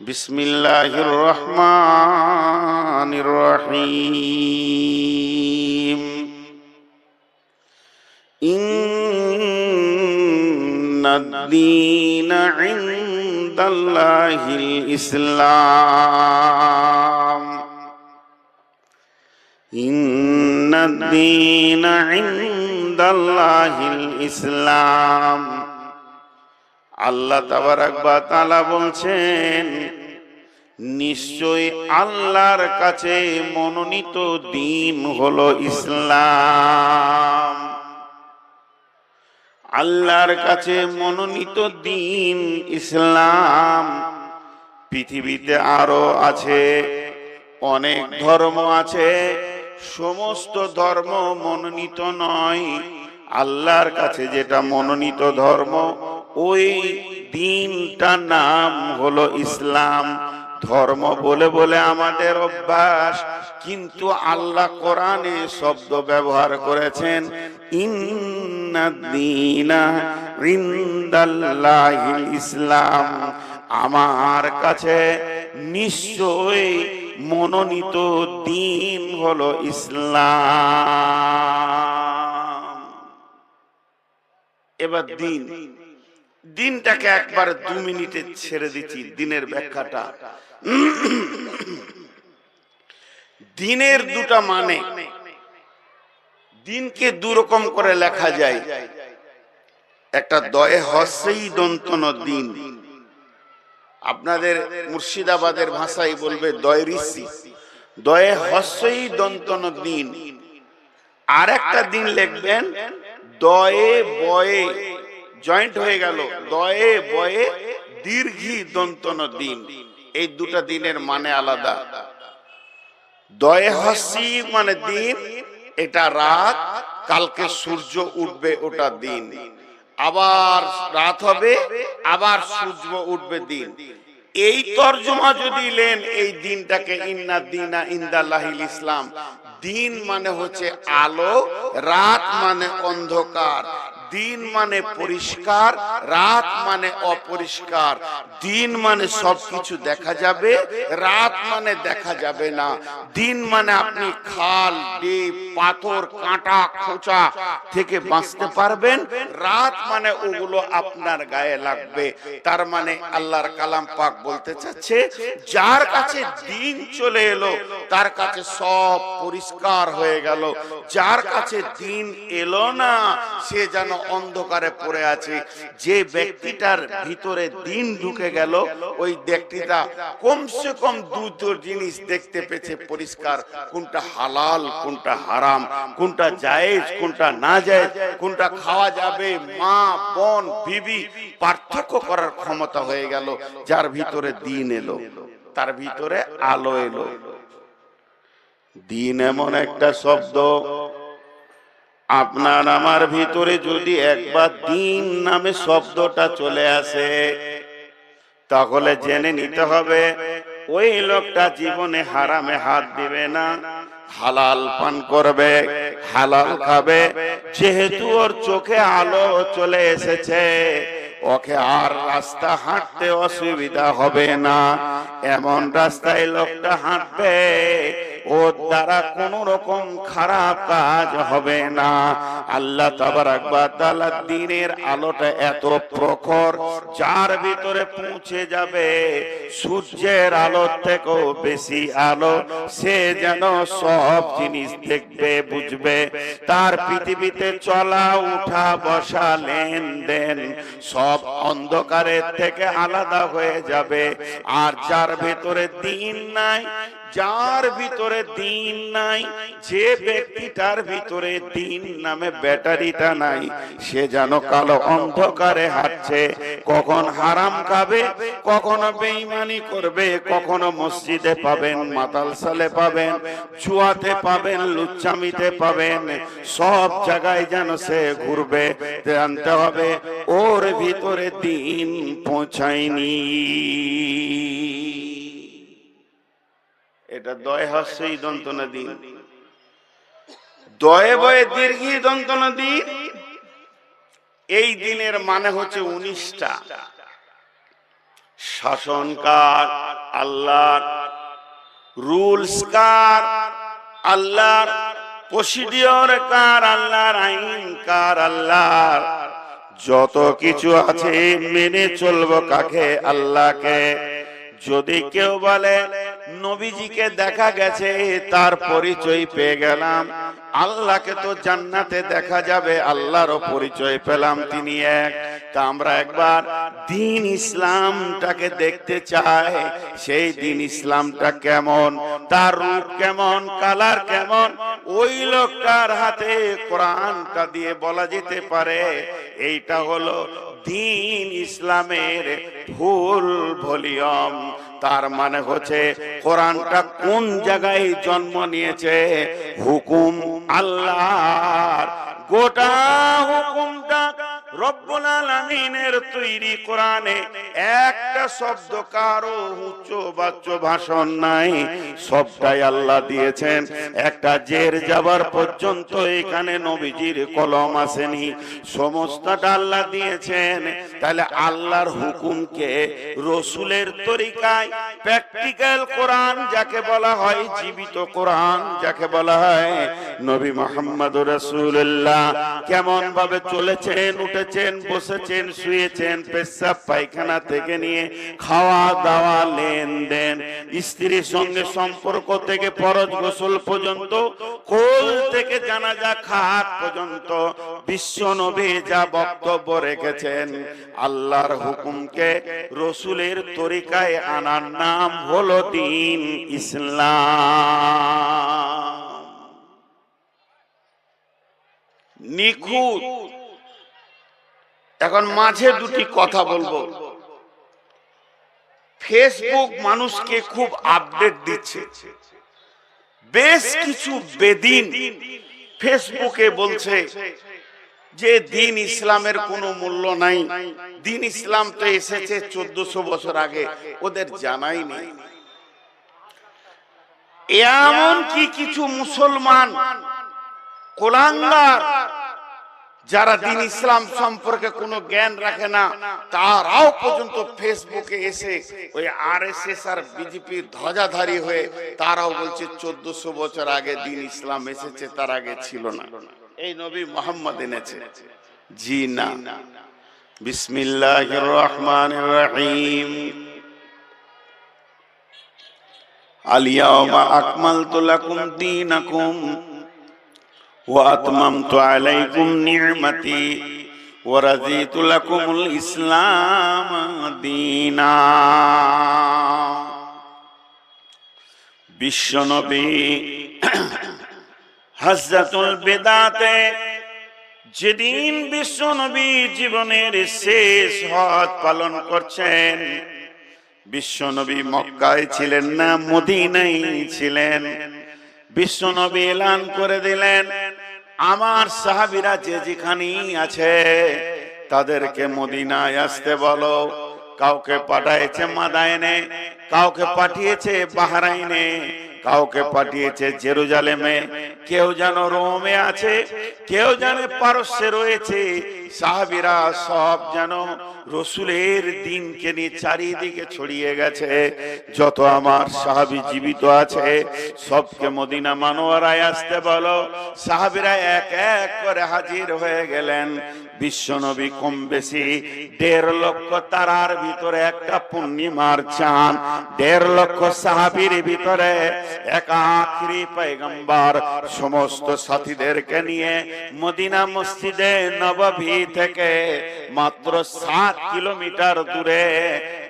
বিসমিল্লাহির রহমানির রহিম। ইন্নাদ-দীনা ইনদাল্লাহিল ইসলাম। ইন্নাদ-দীনা ইনদাল্লাহিল ইসলাম। আল্লাহ তাবারাক ওয়া তাআলা বলছেন, নিশ্চয় আল্লাহর কাছে মনোনীত দিন হলো ইসলাম। আল্লাহর কাছে মনোনীত দিন ইসলাম। পৃথিবীতে আরো আছে, অনেক ধর্ম আছে, সমস্ত ধর্ম মনোনীত নয়। আল্লাহর কাছে যেটা মনোনীত ধর্ম, ওই দিনটার নাম হলো ইসলাম। ধর্ম বলে বলে আমাদের অভ্যাস, কিন্তু আল্লাহ কোরআনে শব্দ ব্যবহার করেছেন, ইন্নাদ-দীনা ইনদাল্লাহিল ইসলাম। আমার কাছে নিশ্চয় মনোনীত দিন হলো ইসলাম। এবার দিনটাকে একবার 2 মিনিটে ছেড়ে দিচ্ছি, দিনের ব্যাখ্যাটা। দিনের দুটা মানে। দিনকে দুরকম করে লেখা যায়। একটা দয়ে হস্যই দন্তন দিন, আপনাদের মুর্শিদাবাদের ভাষায় বলবে দয়রিসি। দয়ে হস্যই দন্তন দিন। আর একটা দিন লিখবেন দয়ে বয়ে, জয়েন্ট হয়ে গেল, দয়ে বয়ে দীর্ঘি দন্তন দিন। এই দুটা দিনের মানে আলাদা। দয়ে হস্যি মানে দিন, এটা রাত, কালকে সূর্য উঠবে, ওটা দিন। আবার রাত হবে, আবার সূর্য উঠবে, দিন। এই তরজমা যদি লেন এই দিনটাকে, ইন্নাদ-দীনা ইনদাল্লাহিল ইসলাম। দিন মানে হচ্ছে আলো, রাত মানে অন্ধকার। দিন মানে পরিষ্কার, রাত মানে অপরিষ্কার। দিন মানে সবকিছু দেখা যাবে, রাত মানে দেখা যাবে না। দিন মানে আপনি খাল, ডিপ, পাথর, কাঁটা, খোঁচা থেকে বাঁচতে পারবেন। রাত মানে ওগুলো আপনার গায়ে লাগবে। তার মানে আল্লাহর কালাম পাক বলতে চাচ্ছে, যার কাছে দিন চলে এলো তার কাছে সব পরিষ্কার হয়ে গেল। যার কাছে দিন এলো না, সে যেন অন্ধকারে পড়ে আছে। যে ব্যক্তিটার ভিতরে দিন ঢুকে গেল, ওই ব্যক্তিটা কমসে কম দুটো জিনিস দেখতে পেয়েছে পরিষ্কার, কোনটা হালাল, কোনটা হারাম, কোনটা জায়েজ, কোনটা না জায়েজ, কোনটা খাওয়া যাবে, মা বোন বিবি পার্থক্য করার ক্ষমতা হয়ে গেল। যার ভিতরে দিন এলো, তার ভিতরে আলো এলো। দিন এমন একটা শব্দ, আপনার আমার ভিতরে যদি একবার দিন নামে শব্দটা চলে আসে, তাহলে জেনে নিতে হবে ওই লোকটা জীবনে হারামে হাত দিবে না, হালাল পান করবে, হালাল খাবে। যেহেতু ওর চোখে আলো চলে এসেছে, ওকে আর রাস্তা হাঁটতে অসুবিধা হবে না। এমন রাস্তায় লোকটা হাঁটবে, ওর দ্বারা কোন রকম খারাপ কাজ হবে না। আল্লাহ তাবারাক ওয়া তাআলা দিনের আলোটা এত প্রখর, যার ভিতরে পৌঁছে যাবে সূর্যের আলোর থেকেও বেশি আলো, সে যেন সব জিনিস দেখবে, বুঝবে। তার পৃথিবীতে চলা, উঠা, বসা, লেনদেন সব অন্ধকারের থেকে আলাদা হয়ে যাবে। আর যার ভিতরে দিন নাই, যার ভিতরে দিন নাই, যে ব্যক্তিটার ভিতরে দিন নামে ব্যাটারিটা নাই, সে যেন কালো অন্ধকারে হাঁটছে। কখন হারাম খাবে, কখনো বেঈমানি করবে, কখনো মসজিদে পাবেন, মাতালসালে পাবেন, জুয়াতে পাবেন, লুচ্চামিতে পাবেন, সব জায়গায় যেন সে ঘুরবে। জানতে হবে ওর ভিতরে দিন পৌঁছায়নি। এটা দয় হস্যই দন্তন দিন, দয়ে বয়ে দীর্ঘি দন্তন দিন। এই দিনের মানে হচ্ছে 19টা। শাসনকাল আল্লাহর রুলস কার, আল্লাহর প্রসিডিওর কার, আল্লাহর আইন কার, আল্লাহর যত কিছু আছে মেনে চলবো কাকে? আল্লাহকে। যদি কেউ বলে নবীজিকে দেখা গেছে, তার পরিচয় পেয়ে গেলাম, আল্লাহকে তো জান্নাতে দেখা যাবে, আল্লাহরও পরিচয় পেলাম তিনি এক। তা আমরা একবার দ্বীন ইসলামটাকে দেখতে চাই, সেই দ্বীন ইসলামটা কেমন, তার রূপ কেমন, কালার কেমন, ওই লোকটার হাতে কোরআনটা দিয়ে বলা যেতে পারে এইটা হলো দ্বীন ইসলামের ফুল ভলিউম। তার মানে হচ্ছে কোরআনটা কোন জায়গায় জন্ম নিয়েছে, হুকুম আল্লাহর, গোটা হুকুমটা রব্বুল আলামিনের তৈরি কোরআনে একটা শব্দ কারো উচ্চ বাচ্চ ভাষণ নাই, সবটাই আল্লাহ দিয়েছেন। একটা জের যাবার পর্যন্ত এখানে নবীজির কলম আসেনি, সমস্তটা আল্লাহ দিয়েছেন। তাহলে আল্লাহর হুকুমকে রসুলের তরিকায় প্র্যাকটিক্যাল কোরআন যাকে বলা হয়, জীবিত কোরআন যাকে বলা হয়, নবী মুহাম্মদুর রাসূলুল্লাহ কেমন ভাবে চলেছেন, উঠেছেন, বসেছেন, শুয়েছেন, পেশাব পায়খানা থেকে নিয়ে খাওয়া দাওয়া, লেনদেন, স্ত্রীর সঙ্গে সম্পর্ক থেকে ফরজ গোসল পর্যন্ত, কোল থেকে জানাজা খাট পর্যন্ত বিশ্ব নবী যা বক্তব্য রেখেছেন, আল্লাহর হুকুমকে রসুলের তরিকায় আনার নাম হলো দ্বীন ইসলাম। নিখুঁত। এখন মাঝে দুটি কথা বলবো। ফেসবুক মানুষকে খুব আপডেট দিচ্ছে। বেশ কিছু বেদিন ফেসবুকে বলছে যে দ্বীন ইসলামের কোনো মূল্য নাই, দ্বীন ইসলাম তো এসেছে 1400 বছর আগে, ওদের জানাই নেই। এমন কি কিছু মুসলমান কোলাঙ্গার যারা দ্বীন ইসলাম সম্পর্কে কোনো জ্ঞান রাখে না, তারাও পর্যন্ত ফেসবুকে এসে ওই আরএসএস আর বিজেপির ধ্বজাধারী হয়ে তারাও বলছে 1400 বছর আগে দ্বীন ইসলাম এসেছে, তার আগে ছিল না, এই নবী মুহাম্মদ এনেছে। জি না। বিসমিল্লাহির রহমানির রহিম। আল ইয়াওমা আকমালতু লাকুম দীনাকুম ওয়া আতমামতু আলাইকুম নি'মাতি ওয়া রাযীতু লাকুমুল ইসলাম দীনা। বিশ্বনবী হযরতুল বিদাতে যেদিন বিশ্বনবী জীবনের শেষ হজ পালন করছেন, বিশ্বনবী মক্কায় ছিলেন না, মদিনায় ছিলেন। বিশ্বনবী এলান করে দিলেন, আমার সাহাবীরা যে যেখানেই আছে তাদেরকে মদিনায় আসতে বলো। কাউকে পাঠিয়েছে মাদায়েনে, কাউকে পাঠিয়েছে বাহরাইনে, কাউকে পাঠিয়েছে জেরুজালেমে, কেউ যেন রোমে আছে, কেউ যেন পারস্যে রয়েছে। সাহাবীরা সব যেন রসুলের দ্বীনকে নিয়ে চারিদিকে ছড়িয়ে গেছে। যত আমার সাহাবী জীবিত আছে সবকে মদিনা মানোয়ারায় আসতে বলো। সাহাবীরা এক এক করে হাজির হয়ে গেলেন। বিশ্বনবী কম বেশি 1.5 লক্ষ তারার ভিতরে একটা পূর্ণিমার চাঁদ, 1.5 লক্ষ সাহাবীর ভিতরে এক আখিরি পয়গম্বর সমস্ত সাথীদেরকে নিয়ে মদিনা মসজিদে নববী থেকে মাত্র 7 কিলোমিটার দূরে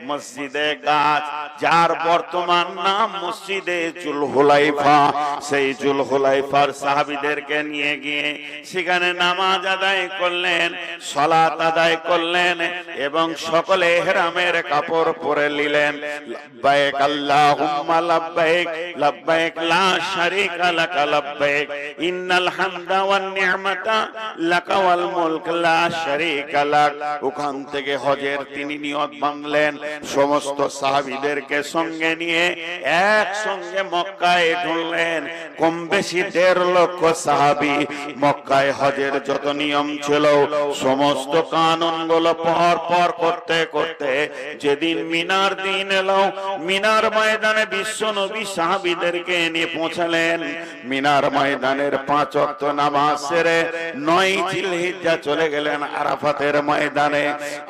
মসজিদে গাছ, যার বর্তমান নাম মসজিদে জুলহুলাইফা, সেই জুলহুলাইফার সাহাবীদেরকে নিয়ে গিয়ে সেখানে নামাজ আদায় করলেন, সালাত আদায় করলেন এবং সকলে ইহরামের কাপড় পরে নিলেন। লাব্বাইক আল্লাহুম্মা লাব্বাইক, লাব্বাইক লা শারীকা লাকা লাব্বাইক, ইন্নাল হামদা ওয়ান নি'মাতা লাকা ওয়াল মুলক লা লা শারীকা লাক, ওখান থেকে হজের তিনি নিয়ত বাঁধলেন। সমস্ত সাহাবীদেরকে সঙ্গে নিয়ে একসঙ্গে মক্কায় ঢুকলেন। কম বেশি 1.5 লক্ষ সাহাবী। মক্কায় হজের যত নিয়ম ছিল সমস্ত কানুনগুলো পর পর করতে করতে যেদিন মিনার দিন এলো, মিনার ময়দানে বিশ্ব নবী সাহাবীদেরকে নিয়ে পৌঁছালেন। মিনার ময়দানের 5 ওয়াক্ত নামাজ সেরে 9 জিলহিজ্জা চলে গেলেন আরাফাতের ময়দানে।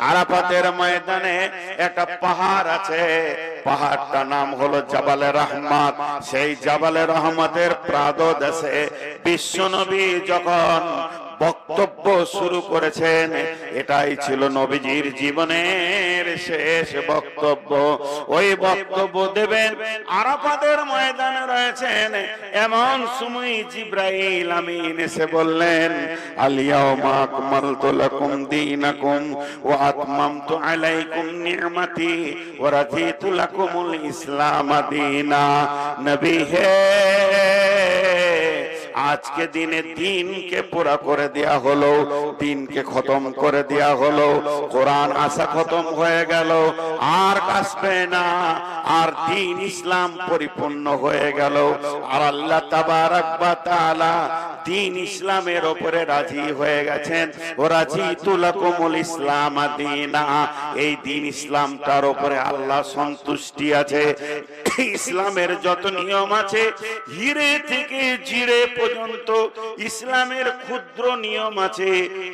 আরাফাতের ময়দানে একটা পাহাড় আছে, পাহাড়টার নাম হলো জাবালে রহমত। সেই জাবালে রহমতের প্রাদদেশে বিশ্বনবী যখন বক্তব্য শুরু করেছেন, এটাই ছিল নবীজির জীবনের শেষ বক্তব্য। ওই বক্তব্য দেবেন আরাফাতের ময়দানে রয়েছেন। এমন সময় জিবরাইল আমিন এসে বললেন, আল-ইয়াওমা আকমালতু লাকুম দীনাকুম ওয়া আতমামতু আলাইকুম নি'মাতি ওয়া রাদিতু লাকুমুল ইসলাম দীনা। নবী হে, আজকে দিনে দিনকে পুরা করে দেয়া হলো, দিনকে খতম করে দেয়া হলো। কোরআন আসা খতম হয়ে গেল, আর আসবে না, আর দিন ইসলাম পরিপূর্ণ হয়ে গেল। আর আল্লাহ তাবারক ওয়া তাআলা দিন ইসলামের উপরে রাজি হয়ে গেছেন। ও রাজিতু লাকুমুল ইসলাম দীনা, এই দিন ইসলামটার উপরে আল্লাহ সন্তুষ্টি আছে। ইসলামের যত নিয়ম আছে, হিরে থেকে জিরে পর্যন্ত ইসলামের ক্ষুদ্র নিয়ম আছে।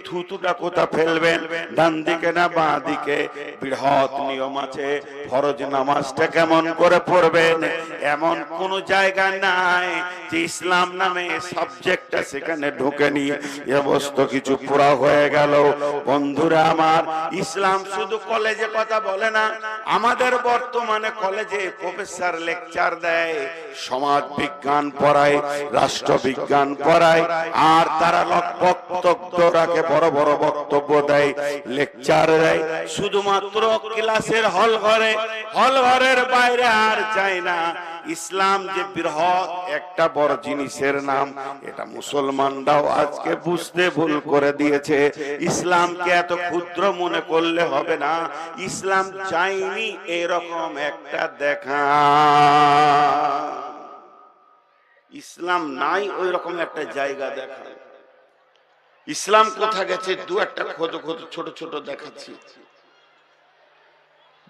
থুতুটা কোথা ফেলবেন, ডান দিকে না বাঁ দিকে। বৃহৎ নিয়ম আছে, ফরজ নামাজটা কেমন করে পড়বেন, এমন কোন জায়গা নাই যে ইসলাম নামে সাবজেক্টটা সেখানে ঢোকেনি। সমস্ত কিছু পুরা হয়ে গেল। বন্ধুরা আমার, ইসলাম শুধু কলেজে কথা বলে না। আমাদের বর্তমানে কলেজে প্রফেসর লেকচার দেয়, সমাজ বিজ্ঞান পড়ায়, রাষ্ট্রবিজ্ঞান পড়ায়, আর তারা বক্তব্য রাখে, বড় বড় বক্তব্য দেয়, লেকচার দেয়, শুধুমাত্র ক্লাসের হল ঘরের বাইরে আর যায় না। ইসলাম যে বৃহৎ একটা বড় জিনিসের নাম, এটা মুসলমানরাও আজকে বুঝতে ভুল করে দিয়েছে। ইসলামকে এত ক্ষুদ্র মনে করলে হবে না। ইসলাম চাইনি এরকম একটা দেখা, ইসলাম নাই ওই রকম একটা জায়গা দেখা। ইসলাম কোথা গেছে, দু একটা ছোট ছোট দেখাচ্ছি।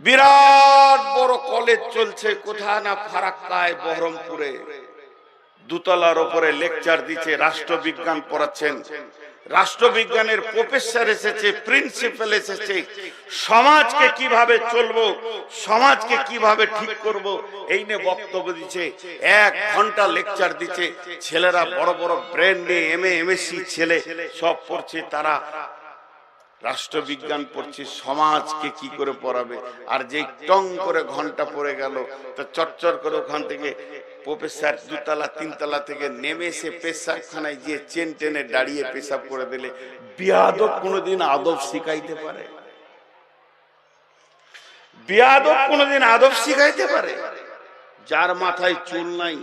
বিরাট বড় কলেজ চলছে কোথা না ফারাক্কায়, বহরমপুরে, দুতলার উপরে লেকচার দিচ্ছে, রাষ্ট্রবিজ্ঞান পড়াচ্ছেন। রাষ্ট্রবিজ্ঞানের প্রফেসর এসেছে, প্রিন্সিপাল এসেছে, সমাজকে কিভাবে চলবো, সমাজকে কিভাবে ঠিক করব, এই নিয়ে বক্তব্য দিচ্ছে। 1 ঘন্টা লেকচার দিচ্ছে। ছেলেরা বড় বড় ব্রেন নিয়ে এমএ এমএসসি ছেলে সব পড়ছে, তারা রাষ্ট্রবিজ্ঞান পড়ছে, সমাজকে কি করে পড়াবে। আর যে টং করে ঘন্টা পড়ে গেল, তা চটচর করে ওখান থেকে প্রফেসর 2 তলা 3 তলা থেকে নেমে এসে পেশাবখানায় গিয়ে চেন টেনে দাঁড়িয়ে পেশাব করে দিলে। বিয়াদব কোনোদিন আদব শিখাইতে পারে? বিয়াদব কোনোদিন আদব শিখাইতে পারে? যার মাথায় চুল নাই,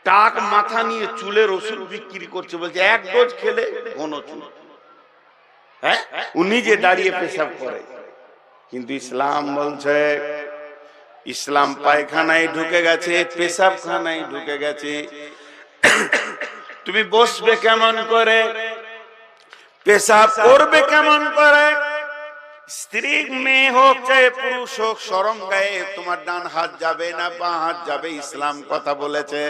টাক মাথা নিয়ে চুলের ওষুধ বিক্রি করছে, বলছে 1 ডোজ খেলে ঘন চুল। হ্যাঁ, উনি যে দাঁড়িয়ে পেশাব করে। কিন্তু ইসলাম বলছে, ইসলাম পায়খানায় ঢুকে গেছে, পেশাবখানায় ঢুকে গেছে। তুমি বসবে কেমন করে, পেশাব করবে কেমন করে, স্ত্রী মেয়ে হোক চাहे পুরুষ হোক, শরম গায়ে তোমার ডান হাত যাবে না বাঁ হাত যাবে। ইসলাম কথা বলেছে।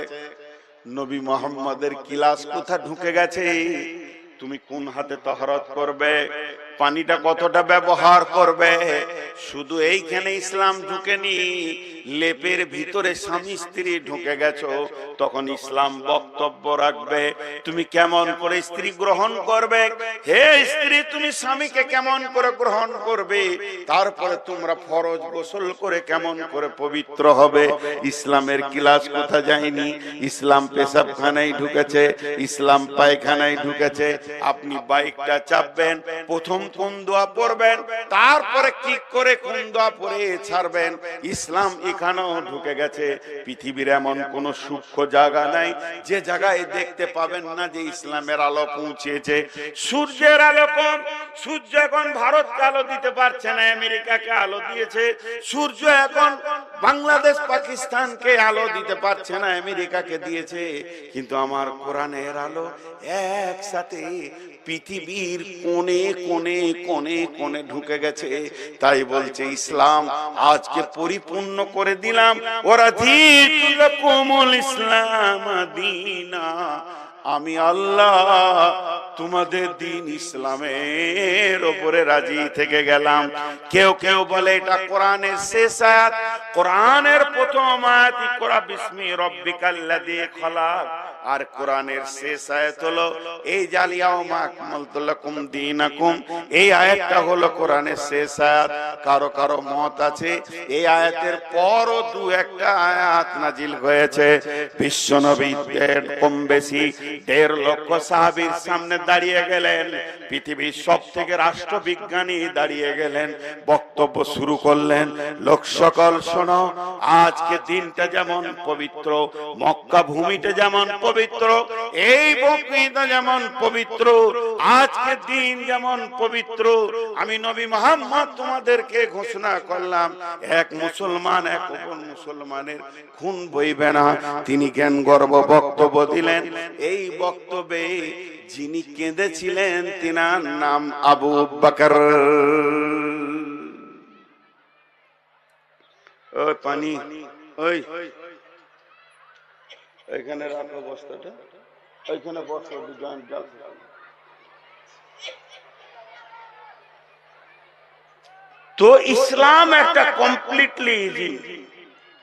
নবী মুহাম্মদের ক্লাস কোথা ঢুকে গেছে, তুমি কোন হাতে তাহারাত করবে, পানিটা কতটা ব্যবহার করবে, শুধু এইখানে ইসলাম ঢুকেনি, লেপের ভিতরে স্বামী স্ত্রী ঢুকে গেছো, তখন ইসলাম বক্তব্য রাখবে। তুমি কেমন করে স্ত্রী গ্রহণ করবে, হে স্ত্রী তুমি স্বামীকে কেমন করে গ্রহণ করবে, তারপরে তোমরা ফরজ গোসল করে কেমন করে পবিত্র হবে। ইসলামের ক্লাস কোথা যায়নি। ইসলাম পেশাবখানায় ঢুকেছে, ইসলাম পায়খানায় ঢুকেছে। আপনি বাইকটা চাপবেন, প্রথম কোন দোয়া পড়বেন, তারপরে কি করে কোন দোয়া পড়ে ছাড়বেন। ইসলাম এখানেও ঢুকে গেছে। পৃথিবীর এমন কোন সূক্ষ্ম জায়গা নাই যে জায়গায় দেখতে পাবেন না যে ইসলামের আলো পৌঁছেছে। সূর্যের আলো কম, সূর্য এখন ভারতকে আলো দিতে পারছে না, আমেরিকাকে আলো দিয়েছে। সূর্য এখন বাংলাদেশ পাকিস্তানকে আলো দিতে পারছে না, আমেরিকাকে দিয়েছে। কিন্তু আমার কোরআনের আলো একসাথে পৃথিবীর কোণে কোণে কোণে কোণে ঢুকে গেছে। তাই বলছে ইসলাম আজকে পরিপূর্ণ করে দিলাম। ওরা কোমল ইসলাম দীনা, আমি আল্লাহ তোমাদের দিন ইসলামের উপরে রাজি থেকে গেলাম। কেউ কেউ বলে এটা কোরআনের শেষ আয়াত, কোরআনের প্রথম আয়াত ইকরা বিসমি রাব্বিকাল্লাযী খলাক, আর কোরআনের শেষ আয়াত হলো এই জালিয়াউমা আকমালতু লাকুম দীনাকুম। এই আয়াতটা হলো কোরআনের শেষ আয়াত। কারো কারো মত আছে এই আয়াতের পরও দু একটা আয়াত নাজিল হয়েছে। বিশ্বনবী কম বেশি 1.5 লক্ষ সাহাবীর সামনে দাঁড়িয়ে গেলেন, পৃথিবীর সবথেকে রাষ্ট্রবিজ্ঞানী দাঁড়িয়ে গেলেন, বক্তব্য শুরু করলেন। লোক সকল শোনো, আজকে দিনটা যেমন পবিত্র, মক্কা ভূমিটা যেমন পবিত্র, এই বকরিদা যেমন পবিত্র, আজকে দিন যেমন পবিত্র, আমি নবী মুহাম্মদ তোমাদেরকে ঘোষণা করলাম এক মুসলমান এক অপর মুসলমানের খুন বইবে না। তিনি জ্ঞান গর্ব বক্তব্য দিলেন। এই বক্তব্যে যিনি কেঁদেছিলেন তিনার নাম আবু বকর। ওই পানি, ওই এখানে রাখো বস্তাটা, ওইখানে বস্তা দুজন জল। তো ইসলাম একটা কমপ্লিটলি ইজি।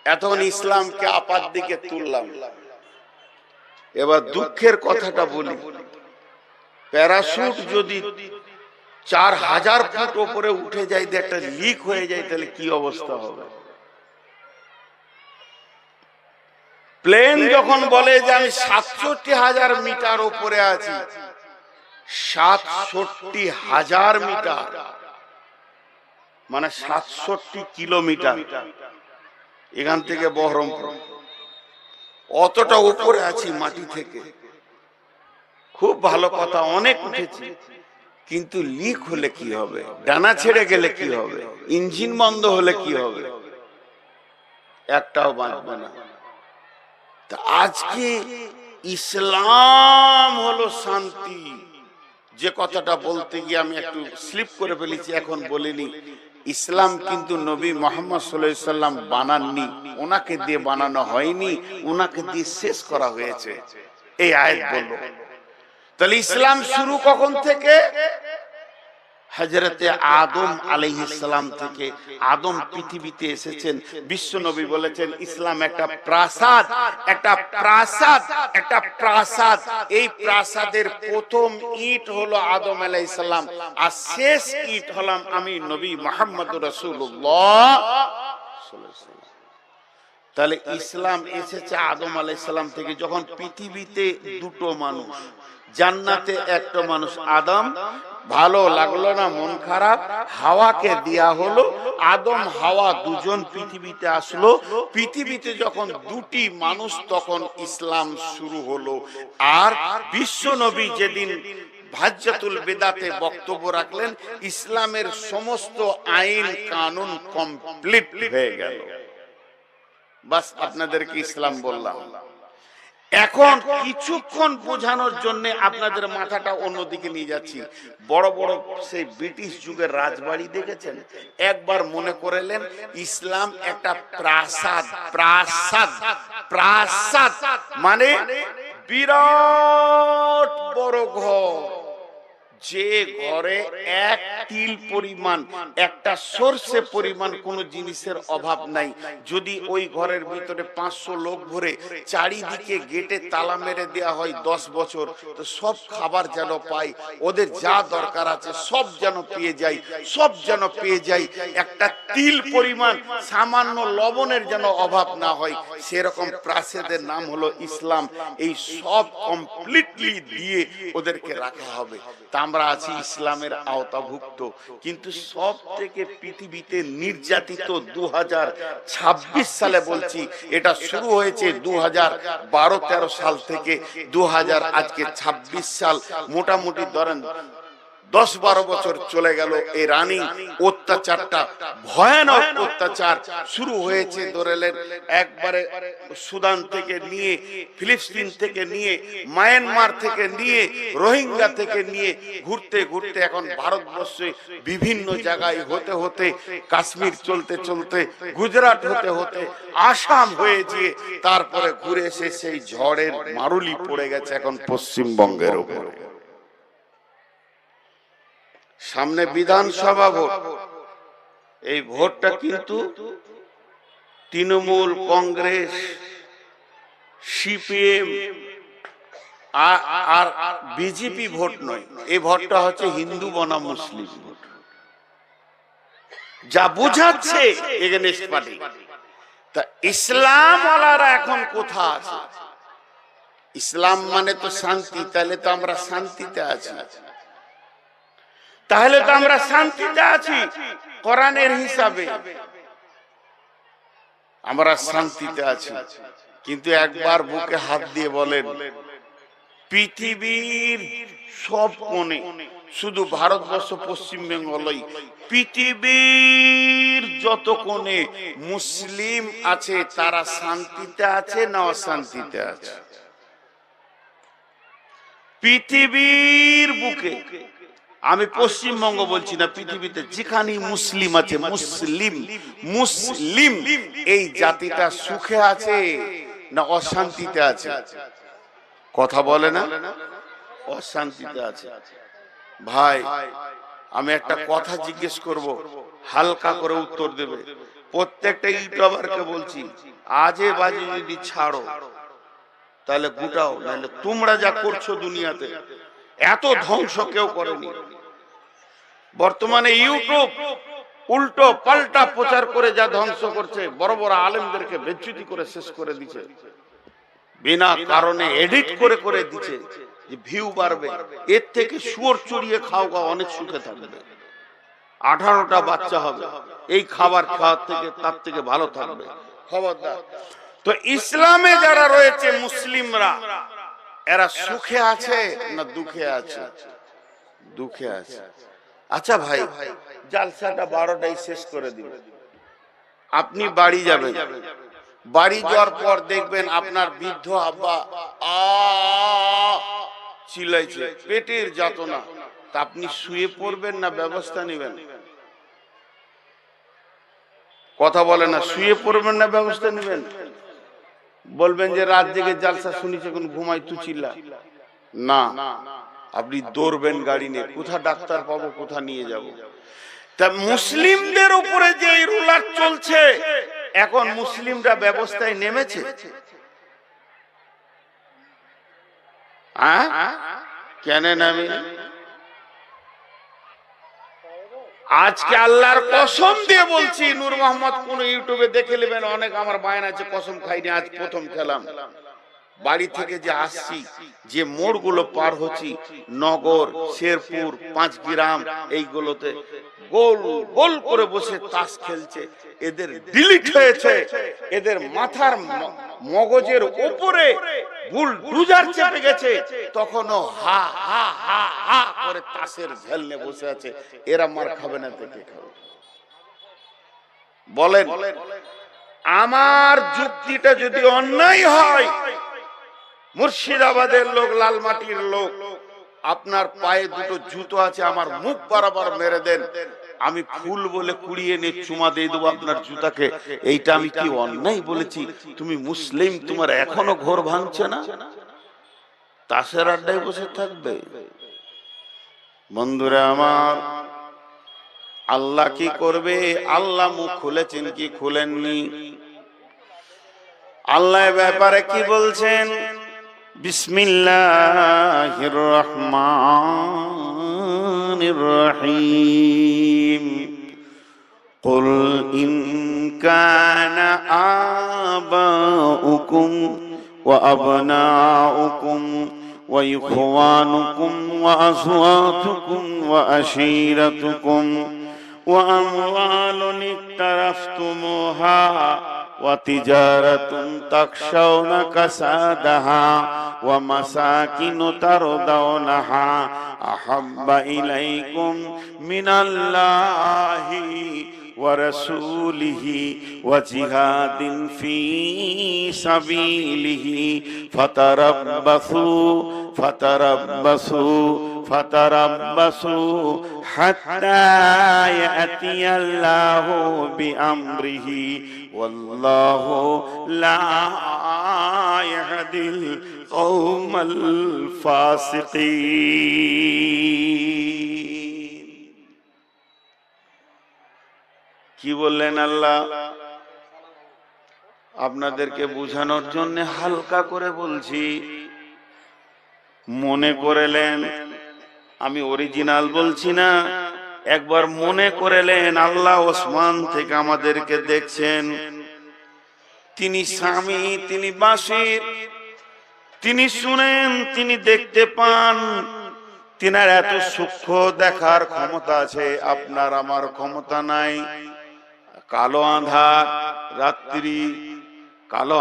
এখন ইসলামকে আপাত দিকে তুললাম। এবার দুঃখের কথাটা বলি, প্যারাশুট যদি 4000 ফুট উপরে উঠে যায়, একটা লিক হয়ে যায়, তাহলে কি অবস্থা হবে? প্লেন যখন বলে যে আমি 67,000 মিটার উপরে আছি, 67,000 মিটার মানে 67 কিলোমিটার, এখান থেকে বহরমপুর, অতটা উপরে আছি মাটি থেকে। খুব ভালো কথা, অনেক উঠেছি, কিন্তু লিক হলে কি হবে? ডানা ছেড়ে গেলে কি হবে? ইঞ্জিন বন্ধ হলে কি হবে? একটাও বাঁচবে না। আজকে ইসলাম হলো শান্তি। যে কথাটা বলতে গিয়ে আমি একটু স্লিপ করে ফেলেছি, এখন বলিনি। ইসলাম কিন্তু নবী মুহাম্মদ সাল্লাল্লাহু আলাইহি সাল্লাম বানাননি, ওনাকে দিয়ে বানানো হয়নি, ওনাকে দিয়ে শেষ করা হয়েছে। এই আয়াত বলল। তাহলে ইসলাম শুরু কখন থেকে? হযরতে আদম আলাইহিস সালাম থেকে। আদম পৃথিবীতে এসেছেন, বিশ্ব নবী বলেছেন ইসলাম একটা প্রাসাদ, একটা প্রাসাদ, একটা প্রাসাদ। এই প্রাসাদের প্রথম ইট হলো আদম আলাইহিস সালাম, আর শেষ ইট হলাম আমি নবী মুহাম্মদুর রাসূলুল্লাহ সাল্লাল্লাহু আলাইহি ওয়াসাল্লাম। তাহলে ইসলাম এসেছে আদম আলাইহিস সালাম থেকে। যখন পৃথিবীতে দুটো মানুষ, জান্নাতে একটা মানুষ আদম, ভালো লাগলো না, মন খারাপ, হাওয়াকে দেয়া হলো। আদম হাওয়া দুজন পৃথিবীতে আসলো। পৃথিবীতে যখন দুটি মানুষ, তখন ইসলাম শুরু হলো। আর বিশ্ব নবী যেদিন হাজ্জাতুল বিদাতে বক্তব্য রাখলেন, ইসলামের সমস্ত আইন কানুন কমপ্লিট হয়ে গেল। বাস আপনাদেরকে ইসলাম বললাম। এখন কিছুক্ষণ বোঝানোর জন্য আপনাদের মাথাটা অন্যদিকে নিয়ে যাচ্ছি। বড় বড় সেই ব্রিটিশ যুগের রাজবাড়ি দেখেছেন? একবার মনে করেলেন ইসলাম একটা প্রাসাদ। প্রাসাদ, প্রাসাদ মানে বিরাট বড় ঘর, যে ঘরে এক তিল পরিমাণ, একটা সরষে পরিমাণ কোন জিনিসের অভাব নাই। যদি ওই ঘরের ভিতরে 500 লোক ভরে চারিদিকে গেটে তালা মেরে দেওয়া হয় 10 বছর, তো সব খাবার যেন পায়, ওদের যা দরকার আছে সব যেন পেয়ে যায়, সব যেন পেয়ে যায়। একটা তিল পরিমাণ সামান্য লবণের যেন অভাব না হয়, সেরকম প্রাসাদের নাম হলো ইসলাম। এই সব কমপ্লিটলি দিয়ে ওদেরকে রাখা হবে। তা আমরা আছি ইসলামের আওতাভুক্ত, কিন্তু সব থেকে পৃথিবীতে নির্যাতিত 2026 সালে বলছি, এটা শুরু হয়েছে 2012-13 সাল থেকে 2000 আজকে 26 সাল, মোটামুটি ধরেন 10-12 বছর চলে গেল। এই রানিং অত্যাচারটা, ভয়ানক অত্যাচার শুরু হয়েছে ধরেলেন একবারে সুদান থেকে নিয়ে, ফিলিস্তিন থেকে নিয়ে, মায়ানমার থেকে নিয়ে, রোহিঙ্গা থেকে নিয়ে, ঘুরতে ঘুরতে এখন ভারতবর্ষে বিভিন্ন জায়গায় হতে হতে, কাশ্মীর চলতে চলতে, গুজরাট হতে হতে, আসাম হয়ে গিয়ে তারপরে ঘুরে এসে সেই ঝড়ের মারুলি পড়ে গেছে এখন পশ্চিমবঙ্গের উপরে। সামনে বিধানসভা ভোট, এই ভোটটা কিন্তু তৃণমূল, কংগ্রেস, সিপিএম আর বিজেপি ভোট নয়, এই ভোটটা হচ্ছে হিন্দু বনাম মুসলিম ভোট। যা বুঝাচ্ছে এগেনস্ট পার্টি। তা ইসলাম ওয়ালারা এখন কোথা আছে? ইসলাম মানে তো শান্তি, তাহলে তো আমরা শান্তিতে আছি, তাহলে তো আমরা শান্তিতে আছি কোরআনের হিসাবে, আমরা শান্তিতে আছি। কিন্তু একবার বুকে হাত দিয়ে বলেন, পৃথিবীর সব কোণে, শুধু ভারতবর্ষ পশ্চিমবঙ্গ নয়, পৃথিবীর যত কোণে মুসলিম আছে তারা শান্তিতে আছে না অশান্তিতে আছে? পৃথিবীর বুকে, আমি পশ্চিমবঙ্গ বলছি না, পৃথিবীতে যেখানে মুসলিম আছে, মুসলিম মুসলিম এই জাতিটা সুখে আছে না অশান্তিতে আছে? কথা বলে না, অশান্তিতে আছে। ভাই আমি একটা কথা জিজ্ঞেস করব, হালকা করে উত্তর দেবে। প্রত্যেকটা ইউটিউবারকে বলছি, আজে বাজে যদি ছাড়ো তাহলে গুটাও, নাহলে তোমরা যা করছো দুনিয়াতে এত ধ্বংস কেউ করেনি। বর্তমানে ইউটিউব উল্টো পাল্টা প্রচার করে যা ধ্বংস করছে, বড় বড় আলেমদেরকে বেজ্জতি করে শেষ করে দিচ্ছে, বিনা কারণে এডিট করে করে দিচ্ছে যে ভিউ বাড়বে। এর থেকে শুয়োর চড়িয়ে খাও গা, অনেক সুখে থাকবে, 18টা বাচ্চা হবে, এই খাবার খাওয়ার থেকে তার থেকে ভালো থাকবে। খবরদার। তো ইসলামে যারা রয়েছে মুসলিমরা, এরা সুখে আছে না দুঃখে আছে? দুঃখে আছে। আচ্ছা ভাই, জালসাটা 12টায় শেষ করে দিন, আপনি বাড়ি যাবেন, বাড়ি যাওয়ার পর দেখবেন আপনার বৃদ্ধ আব্বা চিল্লাইছে, পেটের যাতনা, তা আপনি শুয়ে পড়বেন না ব্যবস্থা নেবেন? কথা বলে না, শুয়ে পড়বেন না ব্যবস্থা নেবেন? বলবেন যে রাত জেগে জালসা শুনিছে কোন ঘুমাই তু চিল্লা না, আপনি দৌড়বেন গাড়ি নিয়ে, কোথা ডাক্তার পাবো, কোথা নিয়ে যাব? তা মুসলিমদের উপরে যে রুলার চলছে, এখন মুসলিমরা ব্যবস্থায় নেমেছে? কেন নামে? আজকে আল্লাহর কসম দিয়ে বলছি, নূর মোহাম্মদ কোন ইউটিউবে দেখে নেবেন, অনেক আমার বায়না আছে, কসম খাইনি, আজ প্রথম খেলাম। বাড়ি থেকে যে আসছি, যে মোড়গুলো পার হচ্ছি, নগর, শেরপুর, 5 গ্রাম, এইগুলোতে গোল গোল করে বসে তাস খেলছে। এদের ডিলিট হয়েছে, এদের মাথার মগজের উপরে বুলডুজার চেপে গেছে, তখনও হা হা হা হা করে তাসের ঝেলনে বসে আছে। এরা মার খাবে না থেকে খাবে? বলেন, আমার যুক্তিটা যদি অন্যায় হয়, মুর্শিদাবাদের লোক, লালমাটির লোক, আপনার পায়ে দুটো জুতো আছে, আমার মুখ বরাবর মেরে দেন, আমি ফুল বলে কুড়িয়ে নিয়ে চুমা দিয়ে দেবো আপনার জুতাকে। এইটা আমি কি অন্যায় বলেছি? তুমি মুসলিম, তোমার এখনো ঘর ভাঙছে না, তাসের আড্ডায় বসে থাকবে? বন্ধুরা আমার, আল্লাহ কি করবে? আল্লাহ মুখ খুলেছেন কি খুলেননি? আল্লাহ ব্যাপারে কি বলছেন? বিসমিল্লাহির রহমানির রহিম। কুল ইন কানা আবাউকুম ওয়া আবনাউকুম وإخوانكم وأزواجكم وعشيرتكم وأموال اقترفتموها وتجارة تخشون كسادها ومساكن ترضونها أحب إليكم من الله ورسوله وجهاد في سبيله فتربصوا حتى يأتي الله بأمره والله لا يهدي القوم الفاسقين। কি বললেন আল্লাহ? আপনাদেরকে বোঝানোর জন্য হালকা করে বলছি, মনে করেলেন আমি অরিজিনাল বলছি না, একবার মনে করেলেন আল্লাহ ওসমান থেকে আমাদেরকে দেখছেন, তিনি স্বামী, তিনি বাসির, তিনি শুনেন, তিনি দেখতে পান, তিনার এত সূক্ষ্ম দেখার ক্ষমতা আছে, আপনার আমার ক্ষমতা নাই। কালো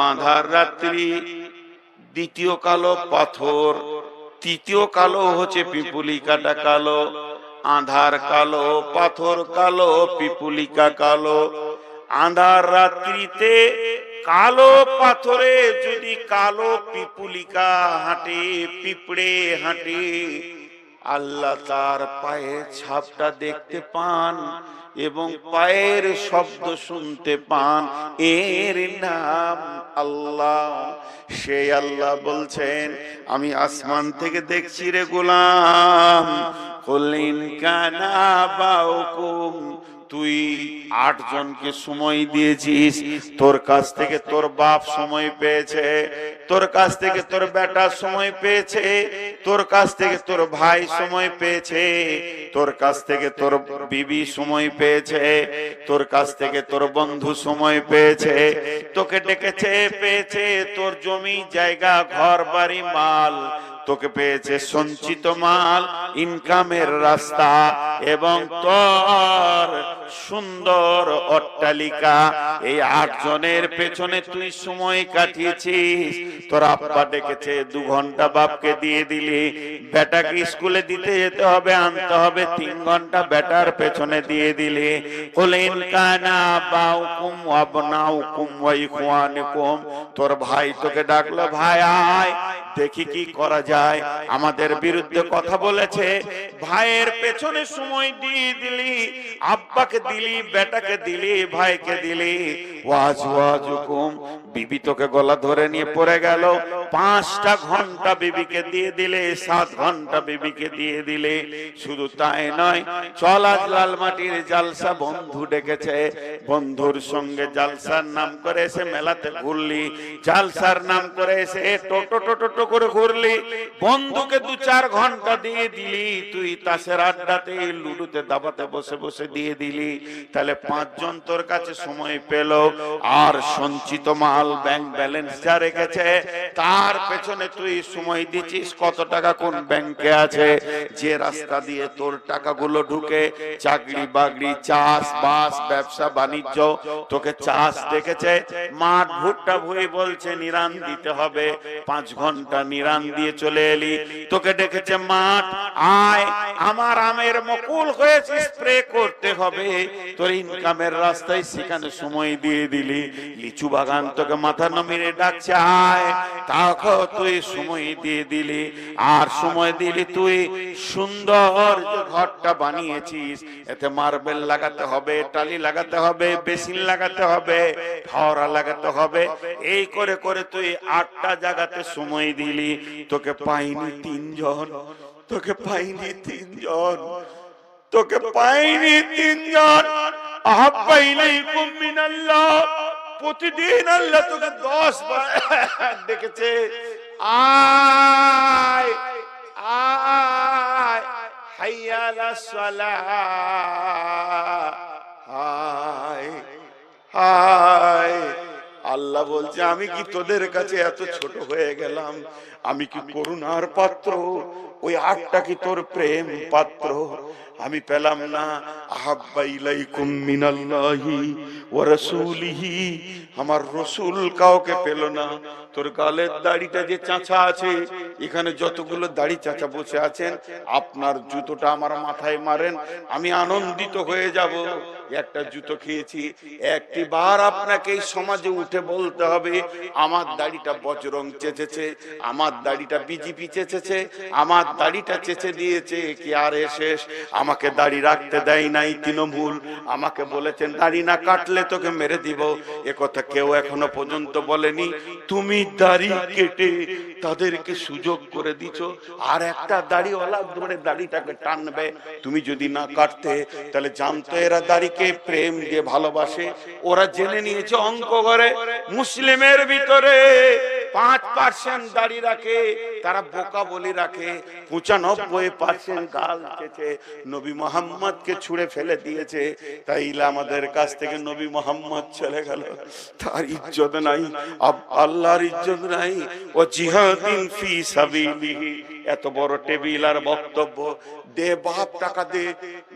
আঁধার রাত্রি, দ্বিতীয় কালো পাথর, তৃতীয় কালো হচ্ছে পিপুলিকাটা কালো, আঁধার কালো, পাথর কালো, পিপুলিকা কালো। আঁধার রাত্রিতে কালো পাথরে যদি কালো পিপুলিকা হাঁটে, পিঁপড়ে হাঁটে, আল্লাহ তার পায়ের ছাপটা দেখতে পান এবং পায়ের শব্দ শুনতে পান, এর নাম আল্লাহ। সেই আল্লাহ বলছেন, আমি আসমান থেকে দেখছি রে গোলাম, কুলিন কানা বাউকুম, তুই 8 জনকে সময় দিয়েছিস, তোর কাছ থেকে তোর বাপ সময় পেয়েছে, তোর কাছ থেকে তোর বেটা সময় পেয়েছে, তোর কাছ থেকে তোর ভাই সময় পেয়েছে, তোর কাছ থেকে তোর বিবি সময় পেয়েছে, তোর কাছ থেকে তোর বন্ধু সময় পেয়েছে, তোকে ডেকেছে, পেয়েছে তোর জমি জায়গা ঘর বাড়ি মাল, তোকে পেয়েছে সঞ্চিত মাল, ইনকামের রাস্তা এবং তোর সুন্দর অট্টালিকা। এই 8 জনের পেছনে তুই সময় কাটিয়েছিস। তোর আব্বা ডেকেছে, 2 ঘন্টা বাপকে দিয়ে দিলি, বেটাকে স্কুলে দিতে যেতে হবে, আনতে হবে, 3 ঘন্টা বেটার পেছনে দিয়ে দিলি। কুলিন কানা বাউকুম ওয়াবনাউকুম ওয়া ইখওয়ানুকুম, তোর ভাই তোকে ডাকলো, ভাই আয় দেখি কি করা যায়, আমাদের বিরুদ্ধে কথা বলেছে, ভাইয়ের পেছনে সময় দিয়ে দিলি, আব্বাকে দিলি, বেটাকে দিলি, ভাইকে দিলি। ওয়াজওয়াজুকুম, বিবি তোকে গলা ধরে নিয়ে পড়ে গেল, 5টা ঘন্টা বিবিকে দিয়ে দিলে, 7 ঘন্টা বিবিকে দিয়ে দিলে। শুধু তাই নয়, চল আজ লালমাটির জালসা, বন্ধু ডেকেছে, বন্ধুর সঙ্গে জালসার নাম করে এসে মেলাতে ঘুরলি, জালসার নাম করে এসে টোটো করে ঘুরলি, বন্ধুকে 2-4 ঘন্টা দিয়ে দিলি, তুই তাসের আড্ডাতে, লুডুতে, দাবাতে বসে বসে দিয়ে দিলি। তাহলে 5 জন তোর কাছে সময় পেল, আর সঞ্চিত মাল ব্যাংক ব্যালেন্স যা রেখেছে তার পেছনে তুই সময় দিচ্ছিস। কত টাকা কোন ব্যাংকে আছে, যে রাস্তা দিয়ে তোর টাকাগুলো ঢুকে, চাকরি বাকরি, চাষ বাস, ব্যবসা বাণিজ্য, তোকে চাষ দেখেছে, মাঠ ভুট্টা ভুই বলছে নিরান দিতে হবে, 5 ঘন্টা নিরান দিয়ে চলে এলি, তোকে ডেকেছে মাঠ, আয় আমার আমের মুকুল হয়েছে, স্প্রে করতে হবে, তোর ইনকামের রাস্তায় সেখানে সময় দিয়ে দিলি। লিচু বাগান তোকে মাথা নামিয়ে ডাকছে, আয়, তাও তুই সময় দিয়ে দিলি। আর সময় দিলি তুই সুন্দর যে ঘরটা বানিয়েছিস, এতে মার্বেল লাগাতে হবে, টালি লাগাতে হবে, বেসিন লাগাতে হবে, ফাওয়ারা লাগাতে হবে, এই করে করে তুই 8টা জায়গাতে সময় দিলি। তোকে পাইনি 3 জন, তোকে পাইনি 3 জন, তোকে পাইনি 3 জন। আহাব্বা ইলাইকুম মিনাল্লাহ, প্রতিদিন আল্লাহ তোকে 10 বার ডেকেছে, আয় আয়, হাইয়া আলাস সালাহ, আয় আয়, আল্লাহ বলছে আমি কি তোদের কাছে এত ছোট হয়ে গেলাম? আমি কি করুণার পাত্র? ওই আটটা কি তোর প্রেম পাত্র? আমি পেলাম না। আহাব্বা ইলাইকুম মিনাল্লাহি ওয়া রাসূলিহি, আমার রাসূল কাউকে পেল না। তোর গালের দাড়িটা যে চাঁচা আছে, এখানে যতগুলো দাড়ি চাঁচা বসে আছেন, আপনার জুতোটা আমার মাথায় মারেন, আমি আনন্দিত হয়ে যাব। একটা জুতো খেয়েছি। একটি বার আপনাকে এই সমাজে উঠে বলতে হবে আমার দাড়িটা বজরং চেঁচেছে, আমার দাড়িটা বিজেপি চেঁচেছে, আমার দাড়িটা চেঁচে দিয়েছে কি আর শেষ। আমাকে দাড়ি রাখতে দেয় নাই তৃণমূল, আমাকে বলেছেন দাড়ি না কাটলে তোকে মেরে দিব। এ কথা কেউ এখনো পর্যন্ত বলেনি। তুমি দাড়ি কেটে তাদেরকে সুযোগ করে দিছো, আর একটা দাড়িওয়ালা ধরে দাড়িটাকে টানবে। তুমি যদি না কাটতে, তাহলে জানতো এরা দাড়িকে প্রেম দিয়ে ভালোবাসে। ওরা জেনে নিয়েছে অঙ্ক করে মুসলিমের ভিতরে 5% দাড়ি রাখে, তারা বোকা বলি রাখে। 95% গাল চেঁচে নবী মোহাম্মদকে ছুঁড়ে ফেলে দিয়েছে। তাইলে আমাদের কাছ থেকে নবী মোহাম্মদ চলে গেল, তার ইজ্জত নাই, আল্লাহর ইজ্জত নাই। ও জিহাদিন ফি সাবিলিহি, এত বড় টেবিল আর বক্তব্য। দে বাপ টাকা দে,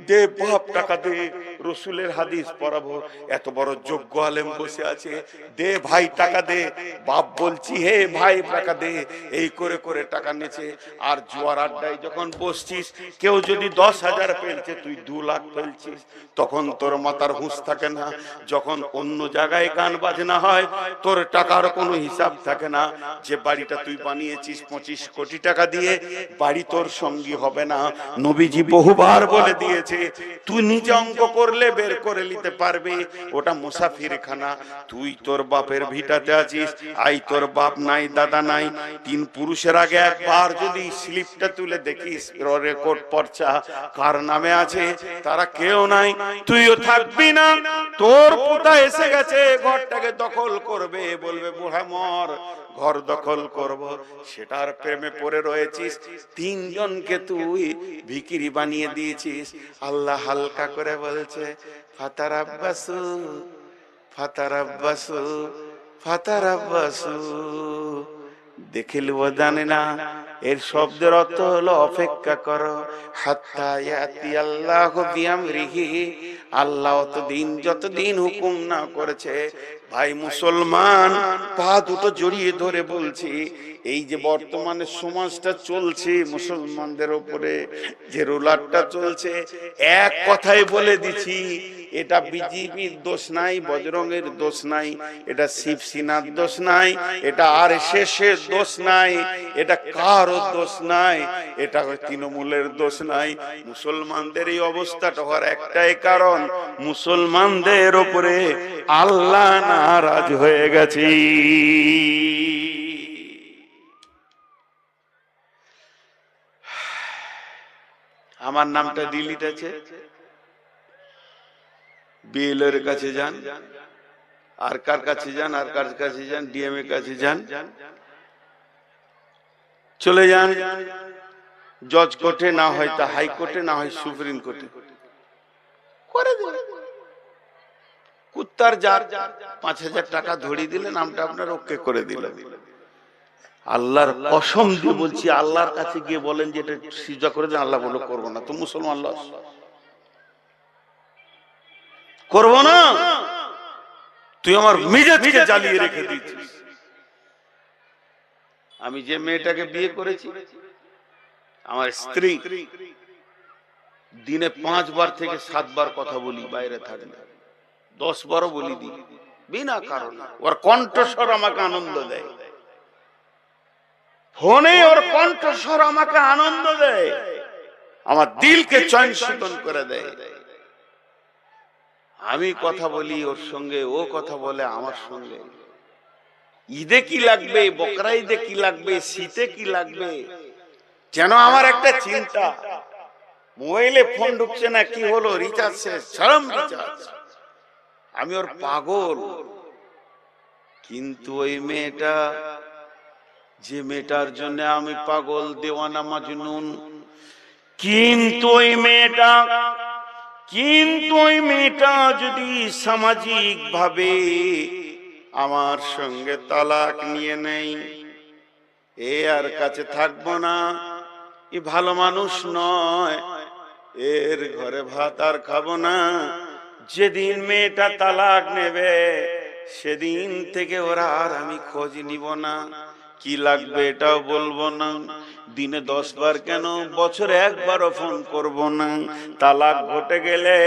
দে বাপ টাকা দে, রসুলের হাদিস পড়াবো। এত বড় যোগ্য আলেম বসে আছে, দে ভাই টাকা দে। বাপ বলছি হে ভাই টাকা দে। এই করে করে টাকা নিয়েছে। আর জুয়ার আড্ডায় যখন বসছিস, কেউ যদি 10,000 ফেলছে, তুই 2 লাখ ফেলছিস, তখন তোর মাথার হুঁশ থাকে না। যখন অন্য জায়গায় গান বাজনা হয়, তোর টাকার কোনো হিসাব থাকে না। যে বাড়িটা তুই বানিয়েছিস 25 কোটি টাকা দিয়ে, বাড়ি তোর সঙ্গী হবে না। নবীজি বহুবার বলে দিয়েছে, তুই নিজে অঙ্ক করলে বের করে নিতে পারবে, ওটা মুসাফিরখানা। তুই তোর বাপের ভিটাতে আছিস, আই তোর বাপ নাই, দাদা নাই, 3 পুরুষের আগে একবার যদি স্লিপটা তুলে দেখিস, রেকর্ড পর্চা কার নামে আছে, তারা কেউ নাই, তুইও থাকবি না। তোর পুতা এসে গেছে, ঘরটাকে দখল করবে, বলবে বুড়া মর, ঘর দখল করব। সেটার প্রেমে পড়ে রয়েছিস। 3 জনকে তুই ভিখিরি বানিয়ে দিয়েছিস। আল্লাহ হালকা করে বলছে ফাতারাব্বাসু ফাতারাব্বাসু ফাতারাব্বাসু, দেখে লিব জানে না, এর শব্দের অর্থ হলো অপেক্ষা করো। হাত্তা ইয়াতি আল্লাহু বিআমরিহি, আল্লাহ যতদিন হুকুম না করেছে। ভাই মুসলমান, পা দুটো জড়িয়ে ধরে বলছি, এই যে বর্তমানে সমাজটা চলছে, মুসলমানদের উপরে যে রোলারটা চলছে, এক কথাই বলে দিছি, এটা বিজেপির দোষ নাই, বজরঙের দোষ নাই, এটা শিবসেনার দোষ নাই, এটা আরএসএসের দোষ নাই, এটা কারো দোষ নাই, এটা তৃণমূলের দোষ নাই। মুসলমানদের এই অবস্থাটা হওয়ার একটাই কারণ, মুসলমানদের উপরে আল্লাহ নারাজ হয়ে গেছে। আমার নামটা ডিলিট আছে, বিএলওর কাছে যান, আর কার কাছে যান, আর কার কাছে যান, ডিএম এর কাছে যান, চলে যান জজ কোর্টে, না হয় তা হাইকোর্টে, না হয় সুপ্রিম কোর্টে করে দিন। কুত্তার যার 5,000 টাকা ধরিয়ে দিলে নামটা আপনার ওকে করে দিল। আল্লাহর কসম দিয়ে বলছি, আল্লাহর কাছে গিয়ে বলেন যে এটা সিজদা করে দেন, আল্লাহ বলে করবো না। তো মুসলমান আল্লাহ করবো না, তুই আমার মেজাজকে জ্বালিয়ে রেখে দিয়েছিস। আমি যে মেয়েটাকে বিয়ে করেছি, আমার স্ত্রী, দিনে 5 বার থেকে 7 বার কথা বলি, বাইরে থাকলে 10 বারও বলি দি, বিনা কারণে। ওর কণ্ঠস্বর আমাকে আনন্দ দেয়, ফোনে ওর কণ্ঠস্বর আমাকে আনন্দ দেয়, আমার দিলকে চয়ন শীতল করে দেয়। আমি কথা বলি ওর সঙ্গে, ও কথা বলে আমার সঙ্গে। ঈদে কি লাগবে, বকরা ঈদে কি লাগবে, শীতে কি লাগবে, যেন আমার একটা চিন্তা। মোবাইলে ফোন ঢুকছে না, কি হলো, রিচার্জ শেষ, চরম রিচার্জ, আমি ওর পাগল। কিন্তু ওই মেয়েটা, যে মেয়েটার জন্য আমি পাগল, দেওয়ানা মাজনুন, কিন্তু ওই মেয়েটা যদি সামাজিক ভাবে আমার সঙ্গে তালাক নিয়ে নেই, এ আর কাছে থাকবো না, এ ভালো মানুষ নয়, এর ঘরে ভাত আর খাবো না। যেদিন মেয়েটা তালাক নেবে সেদিন থেকে ওরা আর আমি খোঁজ নিব না, কি লাগবে এটাও বলবো না, দিনে 10 বার কেন বছরে একবারও ফোন করব না। তালাক ঘটে গেলে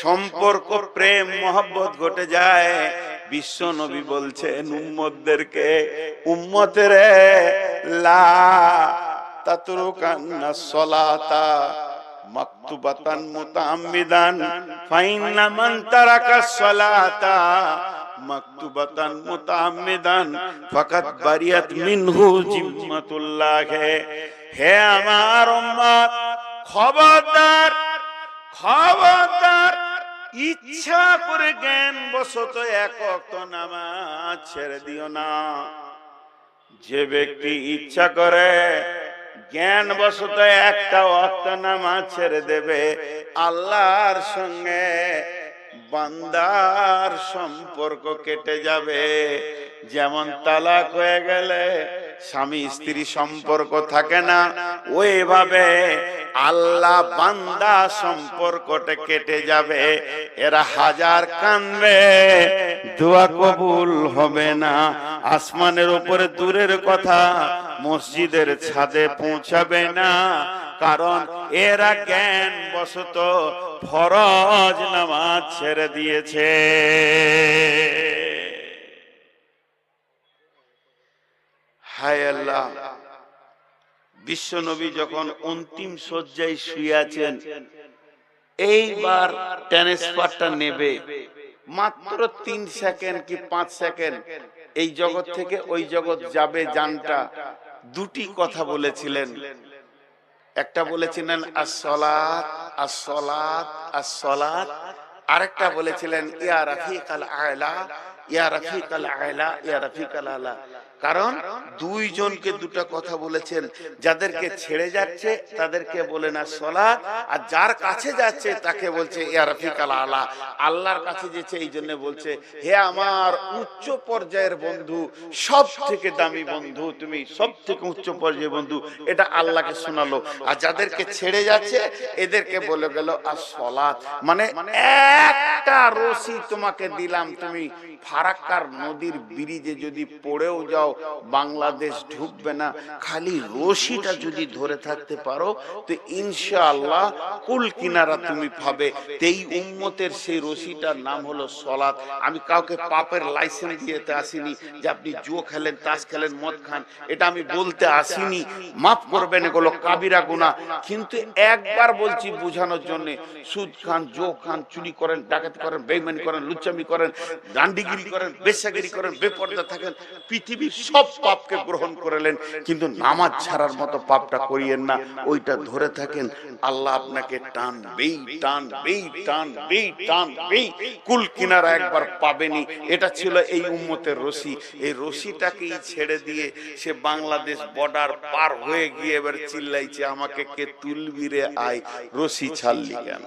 সম্পর্ক প্রেম মহব্বত ঘটে যায়। বিশ্ব নবী বলছেন উম্মতদেরকে, উম্মতের লা তাতরুকান্না সলাতা মাকতুবাতান মুতাআম্মিদান ফাইন্না মান তারাকা সলাতা মাকতুবাতান মুতাআম্মিদান ফাকাত বারিয়াত মিনহু জিম্মাতুল্লাহ। হে আমার উম্মত, খবরদার খবরদার, ইচ্ছা করে জ্ঞান বশত এক ওয়াক্ত নামাজ ছেড়ে দিও না। যে ব্যক্তি ইচ্ছা করে জ্ঞান বশত একটা ওয়াক্ত নামাজ ছেড়ে দেবে, আল্লাহর সঙ্গে বান্দার সম্পর্ক কেটে যাবে। যেমন তালাক হয়ে গেলে স্বামী স্ত্রী সম্পর্ক থাকে না, ওইভাবে আল্লাহ বান্দা সম্পর্কটা কেটে যাবে। এরা হাজার কানবে, দোয়া কবুল হবে না। আসমানের উপরে দূরের কথা, মসজিদের ছাদে পৌঁছাবে না, কারণ এরা জ্ঞান বশত ফরজ নামাজ ছেড়ে দিয়েছে। হায় আল্লাহ, বিশ্ব নবী যখন অন্তিম শয্যায় শুয়ে আছেন, এইবার ট্রান্সফারটা নেবে, মাত্র 3 সেকেন্ড কি 5 সেকেন্ড এই জগৎ থেকে ওই জগৎ যাবে জানটা। দুটি কথা বলেছিলেন, একটা বলেছিলেন আসসালাত আসসালাত আসসালাত, আরেকটা বলেছিলেন ইয়া রাফিকাল আলা ইয়া রাফিকাল আলা ইয়া রাফিকাল আলা। কারণ দুইজনকে দুটো কথা বলেছেন, যাদেরকে ছেড়ে যাচ্ছে তাদেরকে বলেন আসসালাত, আর যার কাছে যাচ্ছে তাকে বলছে ইয়া রাফিকাল আলা, আল্লাহর কাছে যেছে এই জন্য বলছে হে আমার উচ্চ পর্যায়ের বন্ধু, সব থেকে দামি বন্ধু, তুমি সব থেকে উচ্চ পর্যায়ের বন্ধু, এটা আল্লাহকে শোনালো। আর যাদেরকে ছেড়ে যাচ্ছে এদেরকে বলে গেল আসসালাত। মানে একটা রশি তোমাকে দিলাম, তুমি ফারাক্কার নদীর ব্রিজে যদি পড়েও যাও বাংলাদেশ ঢুকবে না, খালি রশিটা যদি ধরে থাকতে পারো তো ইনশাআল্লাহ কুল কিনারা তুমি পাবে। এই উম্মতের সেই রশিটার নাম হলো সালাত। আমি কাউকে পাপের লাইসেন্স দিতে আসিনি যে আপনি জুয়া খেলেন, তাস খেলেন, মদ খান, এটা আমি বলতে আসিনি। মাফ করবেন, এগুলো কাবিরা গুনাহ। কিন্তু একবার বলছি বোঝানোর জন্য, সুদ খান, জুয়া খান, চুরি করেন, ডাকাতি করেন, বেঈমানি করেন, লুচ্চামি করেন, গান্ডিগিরি করেন, বেশ্যাগিরি করেন, বেপরদা থাকেন, পৃথিবীর সব পাপকে গ্রহণ করলেন, কিন্তু নামাজ ছাড়ার মতো পাপটা করিয়েন না। ওইটা ধরে থাকেন, আল্লাহ আপনাকে টানবেই টানবেই টানবেই টানবেই, কুল কিনারা একবার পাবেনি। এটা ছিল এই উম্মতের রশি। এই রশিটাকেই ছেড়ে দিয়ে সে বাংলাদেশ বর্ডার পার হয়ে গিয়ে এবার চিল্লাইছে আমাকে কে তুলবি রে আয়, রশি ছাড়লি কেন?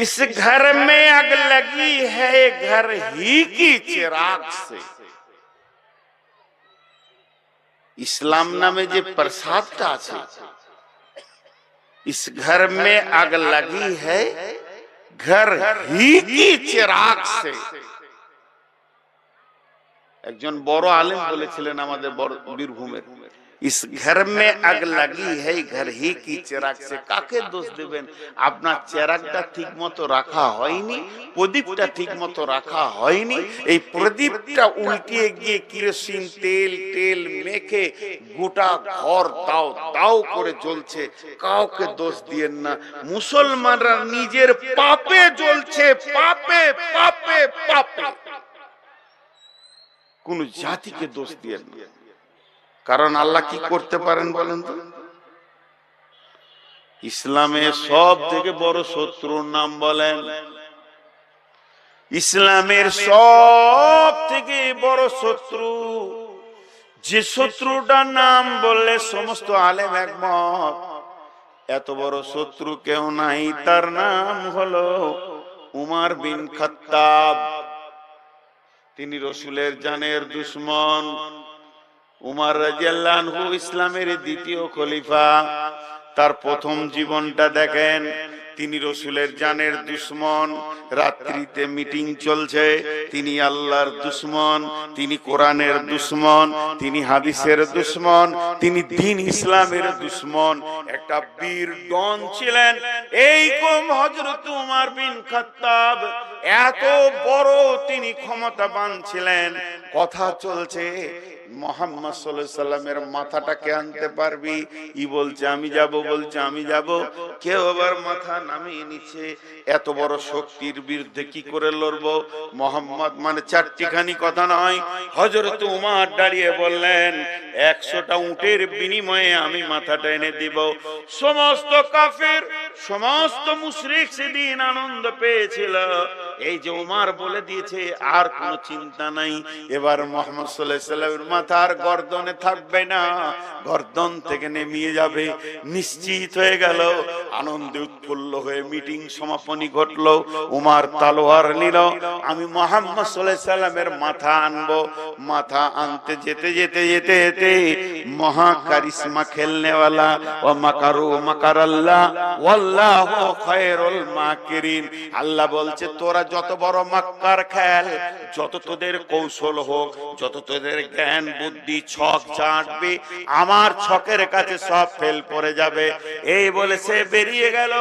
इस घर में आग लगी है घर ही की चिराग से। इस्लाम नामे जे प्रसादটা আছে, इस घर में आग लगी है घर ही की चिराग से। একজন বড় আলেম বলেছিলেন আমাদের বীরভূমের, इस घर में आग लगी है घर ही की चिराग से। কাকে দোষ দিবেন? আপনার চেরাগটা ঠিকমতো রাখা হয়নি, প্রদীপটা ঠিকমতো রাখা হয়নি। এই প্রদীপটা উল্টিয়ে গিয়ে কেরোসিন তেল তেল মেখে গোটা ঘর দাও দাও করে জ্বলছে। কাউকে দোষ দিয়েন না, মুসলমানরা নিজের পাপে জ্বলছে, পাপে পাপে পাপে। কোন জাতিকে দোষ দিয়েন না, কারণ আল্লাহ কি করতে পারেন বলেন তো? ইসলামের সব থেকে বড় শত্রুর নাম বলেন। ইসলামের সব থেকে বড় শত্রু, যে শত্রুটার নাম বললে সমস্ত আলেম একমত, এত বড় শত্রু কেউ নাই, তার নাম হলো উমর বিন খাত্তাব, তিনি রসুলের জানের দুশমন। উমর রাদিয়াল্লাহু আনহু ইসলামের দ্বিতীয় খলিফা। তার প্রথম জীবনটা দেখেন, তিনি রসুলের জানের দুশমন। রাত্রিতে মিটিং চলছে, তিনি আল্লাহর দুশমন, তিনি কোরআনের দুশমন, তিনি হাদিসের দুশমন, তিনি দ্বীন ইসলামের দুশমন। একটা বীর ডন ছিলেন এই হযরত উমর বিন খাত্তাব। এত বড় তিনি ক্ষমতাবান ছিলেন। কথা চলছে, মুহাম্মদ সাল্লাল্লাহু আলাইহি সাল্লামের মাথাটাকে আনতে পারবি? ই বলছে আমি যাব, বলছে আমি যাব। কেউ আবার মাথা নামিয়ে নিচ্ছে। এত বড় শক্তির বিরুদ্ধে কি করে লড়বো? মুহাম্মদ মানে চারটিখানি কথা নয়। হযরত উমর দাঁড়িয়ে বললেন, 100টা উটের বিনিময়ে আমি মাথাটা এনে দিব। সমস্ত কাফের, সমস্ত মুশরিক সেদিন আনন্দ পেয়েছিল। এই যে উমর বলে দিয়েছে, আর কোনো চিন্তা নাই। এবার মুহাম্মদ সাল্লাল্লাহু আলাইহি সাল্লামের মাথার গর্দনে থাকবে না, গর্দন থেকে নেমে যাবে। নিশ্চিত হয়ে গেল। আনন্দে উৎফুল্ল হয়ে মিটিং সমাপনী ঘটলো। উমর তলোয়ার নিল, আমি মুহাম্মদ সাল্লাল্লাহু আলাইহি সাল্লামের মাথা আনবো। মাথা আনতে যেতে যেতে যেতে যেতে মহা কারিশমা খেলনেওয়ালা ও মাকারু মাকারাল্লাহ ওয়াল্লাহু খায়রুল মাকিরিন। আল্লাহ বলছে, তোরা যত বড় মাক্কার খেল, যত তোদের কৌশল হোক, যত তোদের জ্ঞান বুদ্ধি ছক চাটবে, আমার ছকের কাছে সব ফেল পড়ে যাবে। এই বলে সে বেরিয়ে গেল।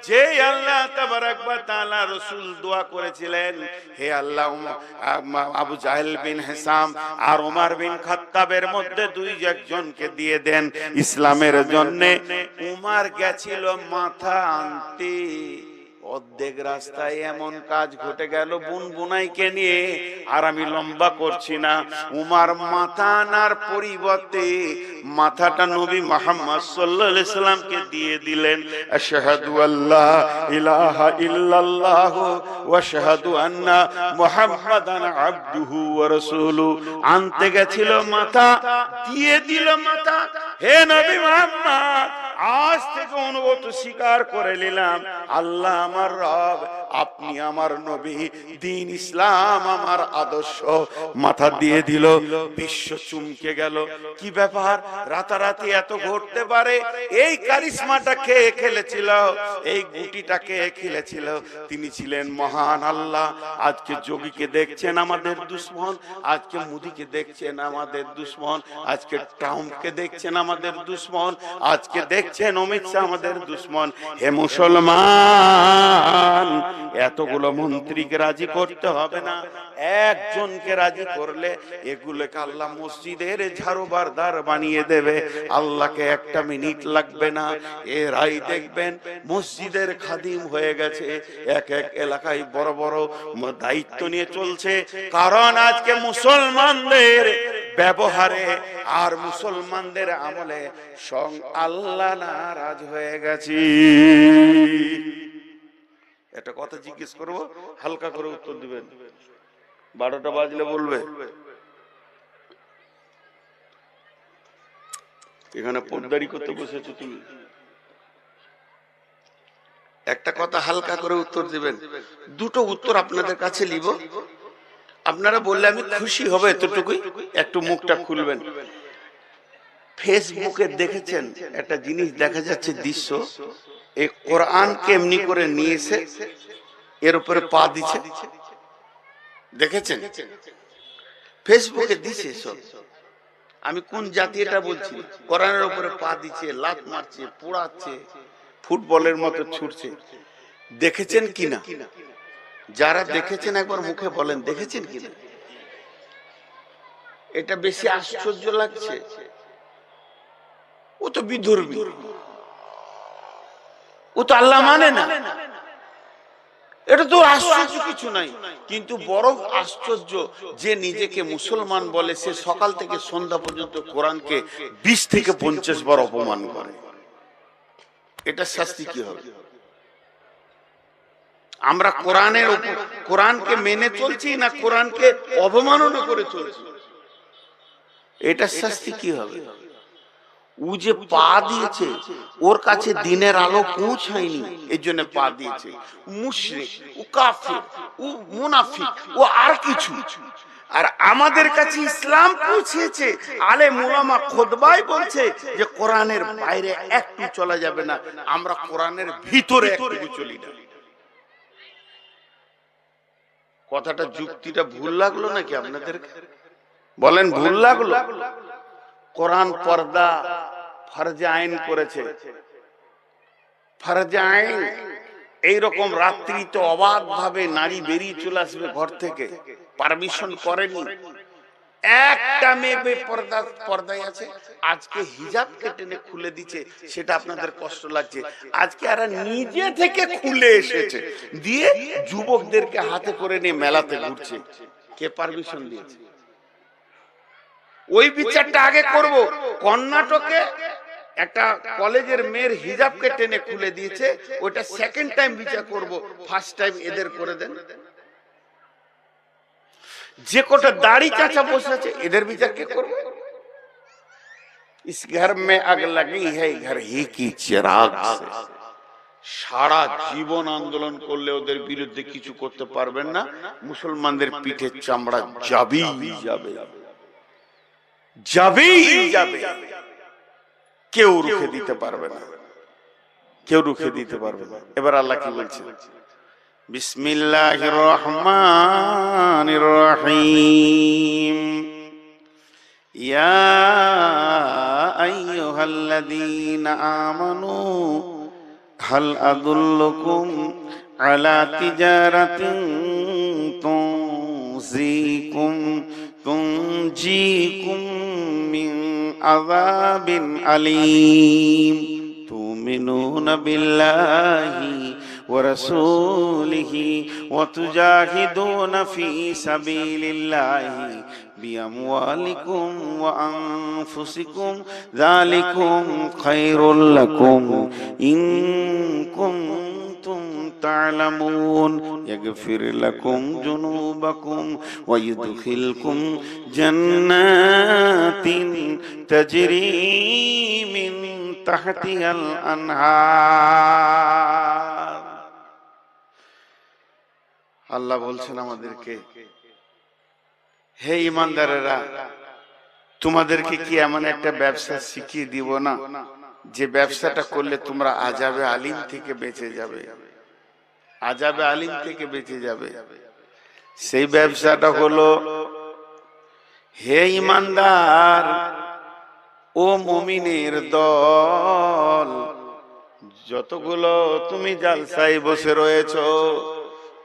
যে আল্লাহ তাবারাক ওয়া তাআলা রাসূল দোয়া করেছিলেন, হে আল্লাহ আবু জাহেল বিন হিসাম আর ওমর বিন খাত্তাবের মধ্যে দুই একজনকে দিয়ে দেন ইসলামের জন্য। উমর গেছিল মাথা আনতে। অর্ধেক রাস্তায় এমন কাজ ঘটে গেল বুনবুনাইকে নিয়ে। আর আমি লম্বা করছি না, উমর মাথা আনার পরিবর্তে মাথাটা নবী মুহাম্মদ সাল্লাল্লাহু আলাইহি সাল্লামকে দিয়ে দিলেন। আশহাদু আল্লা ইলাহা ইল্লাল্লাহ ওয়া আশহাদু আন্না মুহাম্মাদান আবদুহু ওয়া রাসূলুহু। আনতে গেছিল মাথা, দিয়ে দিল মাথা। হে নবী মুহাম্মদ, আজ থেকে অনুগত স্বীকার করে নিলাম, আল্লাহ আমার রব, আপনি আমার নবী, দ্বীন ইসলাম আমার আদর্শ। মাথা দিয়ে দিল। বিশ্ব চমকে গেল। কি ব্যাপার, রাতারাতি এত ঘটতে পারে? এই কারিশমাটা কে খেলেছিল? এই গুটিটা কে খেলেছিল? তিনি ছিলেন মহান আল্লাহ। আজকে যোগীকে দেখছেন আমাদের দুশমন, আজকে মোদিকে দেখছেন আমাদের দুশমন, আজকে ট্রাম্পকে দেখছেন আমাদের দুশমন, আজকে দেখছেন অমিত শাহ আমাদের দুশমন। হে মুসলমান, এতগুলো মন্ত্রীকে রাজি করতে হবে না, একজনকে রাজি করলে এগুলোকে আল্লাহ মসজিদের ঝাড়ুবারদার বানিয়ে দেবে। আল্লাহকে একটা মিনিট লাগবে না। এরাই দেখবেন মসজিদের খাদিম হয়ে গেছে, এক এক এলাকায় বড় বড় দায়িত্ব নিয়ে চলছে। কারণ আজকে মুসলমানদের ব্যবহারে আর মুসলমানদের আমলে সং আল্লাহ নারাজ হয়ে গেছে। একটা কথা জিজ্ঞেস করবো, হালকা করে উত্তর দিবেন। 12টা বাজলে বলবে। এখানে পোদ্দারি করতে বসেছো তুমি। একটা কথা হালকা করে উত্তর দিবেন। দুটো উত্তর আপনাদের কাছে নিব, আপনারা বললে আমি খুশি হব। এতটুকুই, একটু মুখটা খুলবেন। ফেসবুকে দেখেছেন একটা জিনিস দেখা যাচ্ছে দৃশ্য, এই কোরআনকে এমনি করে নিয়েছে, এর উপরে পা দিচ্ছে, দেখেছেন? ফেসবুকে দিছে সব। আমি কোন জাতি এটা বলছি, কোরআনের উপরে পা দিচ্ছে, লাত মারছে, পোড়াচ্ছে, ফুটবলের মতো ছুটছে। দেখেছেন কিনা? যারা দেখেছেন একবার মুখে বলেন দেখেছেন কিনা। এটা বেশি আশ্চর্য লাগছে। ও তো বিধর্মী, ও তো আল্লাহ মানে না, এটা তো আশ্চর্য কিছু নাই। কিন্তু বড় আশ্চর্য যে নিজেকে মুসলমান বলে, সে সকাল থেকে সন্ধ্যা পর্যন্ত কোরআনকে 20 থেকে 50 বার অপমান করে। এটা শাস্তি কি হবে? আমরা কোরআনের কোরআনকে মেনে চলছি না কোরআনকে অবমাননা করে চলছি? এটা শাস্তি কি হবে? ও যে পা দিয়েছে ওর কাছে দিনের আলো পৌঁছায়নি, এই জন্য পা দিয়েছে। মুশরিক, ও কাফির, ও মুনাফিক, ও আর কিছু। আর আমাদের কাছে ইসলাম পৌঁছেছে, আলেম উলামা খুতবায় বলছে যে কোরআনের বাইরে একটু চলা যাবে না, আমরা কোরআনের ভিতরে একটু চলি না। কথাটা যুক্তিটা ভুল লাগলো নাকি আপনাদের? বলেন ভুল লাগলো? কোরআন পর্দা ফরজে আইন করেছে, ফরজে আইন। এইরকম রাত্রিতে অবাধ ভাবে নারী বেরিয়ে চলে আসবে ঘর থেকে, পারমিশন করেনি। একটা মেয়ে পর্দায় আছে, আজকে হিজাবকে টেনে খুলে দিচ্ছে, সেটা আপনাদের কষ্ট লাগছে। আজকে এরা নিজে থেকে খুলে এসেছে, দিয়ে যুবকদেরকে হাতে করে নিয়ে মেলাতে ঘুরছে। কে পারমিশন দিয়েছে? ওই বিচারটা আগে করব। কর্ণাটকে একটা কলেজের মেয়ের হিজাবকে টেনে খুলে দিয়েছে, ওটা সেকেন্ড টাইম বিচার করব, ফার্স্ট টাইম এদের করে দেন। যে কোটা দাড়ি চাচা বসে আছে, এদের বিচার কে করবে? ইস ঘর মে আগ লাগি হ্যায় ঘর হি কি চিরাগ সে। সারা জীবন আন্দোলন করলে ওদের বিরুদ্ধে কিছু করতে পারবেন না। মুসলমানদের পিঠে চামড়া যাবেই যাবে, যাবেই যাবে। কেউ রুখে দিতে পারবে না, কেউ রুখে দিতে পারবে না। এবার আল্লাহ কি বলছে? বিসমিল্লাহির রহমানির রহিম। ইয়া আইয়ুহাল্লাযীনা আমানু হাল আদুল্লুকুম আলা তিজারাতিন তুনজিকুম মিন আযাবিন আলীম তুমিনুনা বিল্লাহি ورسوله وتجاهدون في سبيل الله بأموالكم وأنفسكم ذلكم خير لكم إن كنتم تعلمون يغفر لكم ذنوبكم ويدخلكم جنات تجري من تحتها الأنهار। আল্লাহ বলছেন আমাদেরকে, হে ঈমানদারেরা, তোমাদেরকে কি এমন একটা ব্যবসা শিখিয়ে দিব না, যে ব্যবসাটা করলে তোমরা আযাবে আলিম থেকে বেঁচে যাবে, আযাবে আলিম থেকে বেঁচে যাবে। সেই ব্যবসাটা হলো, হে ঈমানদার ও মুমিনের দল, যতগুলো তুমি জালসায় বসে রয়েছো,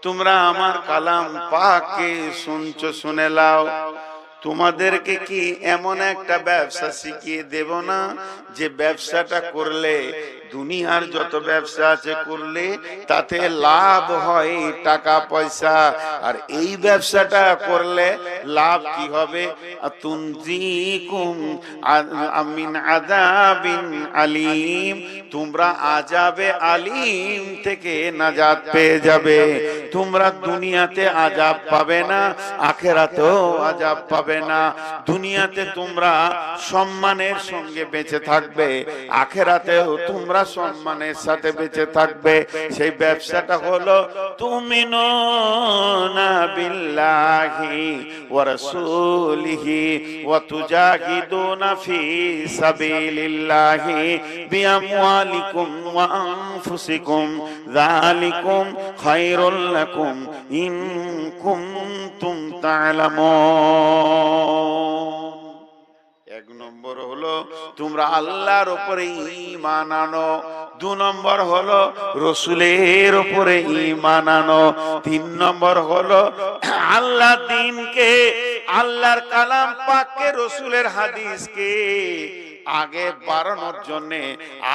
তোমরা আমার কালাম পাককে শুনছো, শুনে লাও। তোমাদেরকে কি এমন একটা ব্যবসা শিখিয়ে দেব না, যে ব্যবসাটা করলে দুনিয়ার যত ব্যবসা আছে করলে তাতে লাভ হয় টাকা পয়সা, আর এই ব্যবসাটা করলে লাভ কি হবে? তুনজিকুম মিন আযাবিন আলীম, তোমরা আযাবে আলীম থেকে নাজাত পেয়ে যাবে। তোমরা দুনিয়াতে আযাব পাবে না, আখিরাতেও আযাব পাবে না। দুনিয়াতে তোমরা সম্মানের সঙ্গে বেঁচে থাকবে, আখিরাতেও তোমরা সম্মানের সাথে বেঁচে থাকবে। সেই ব্যবসাটা হলো তুমিনুনা বিল্লাহি ওয়া রাসূলিহি ওয়া তুজাহিদুনা ফি সাবিলিল্লাহি বিআমওয়ালিকুম ওয়া আনফুসিকুম যালিকুম খায়রুল লাকুম ইন কুনতুম তা'লামুন। এক নম্বর হলো তোমরা আল্লাহর উপরে ঈমান আনো, দুই নম্বর হলো রাসূলের উপরে ঈমান আনো, তিন নম্বর হলো আল্লাহ দ্বীনকে, আল্লাহর কালাম পাককে, রাসূলের হাদিসকে আগে বাড়ানোর জন্য,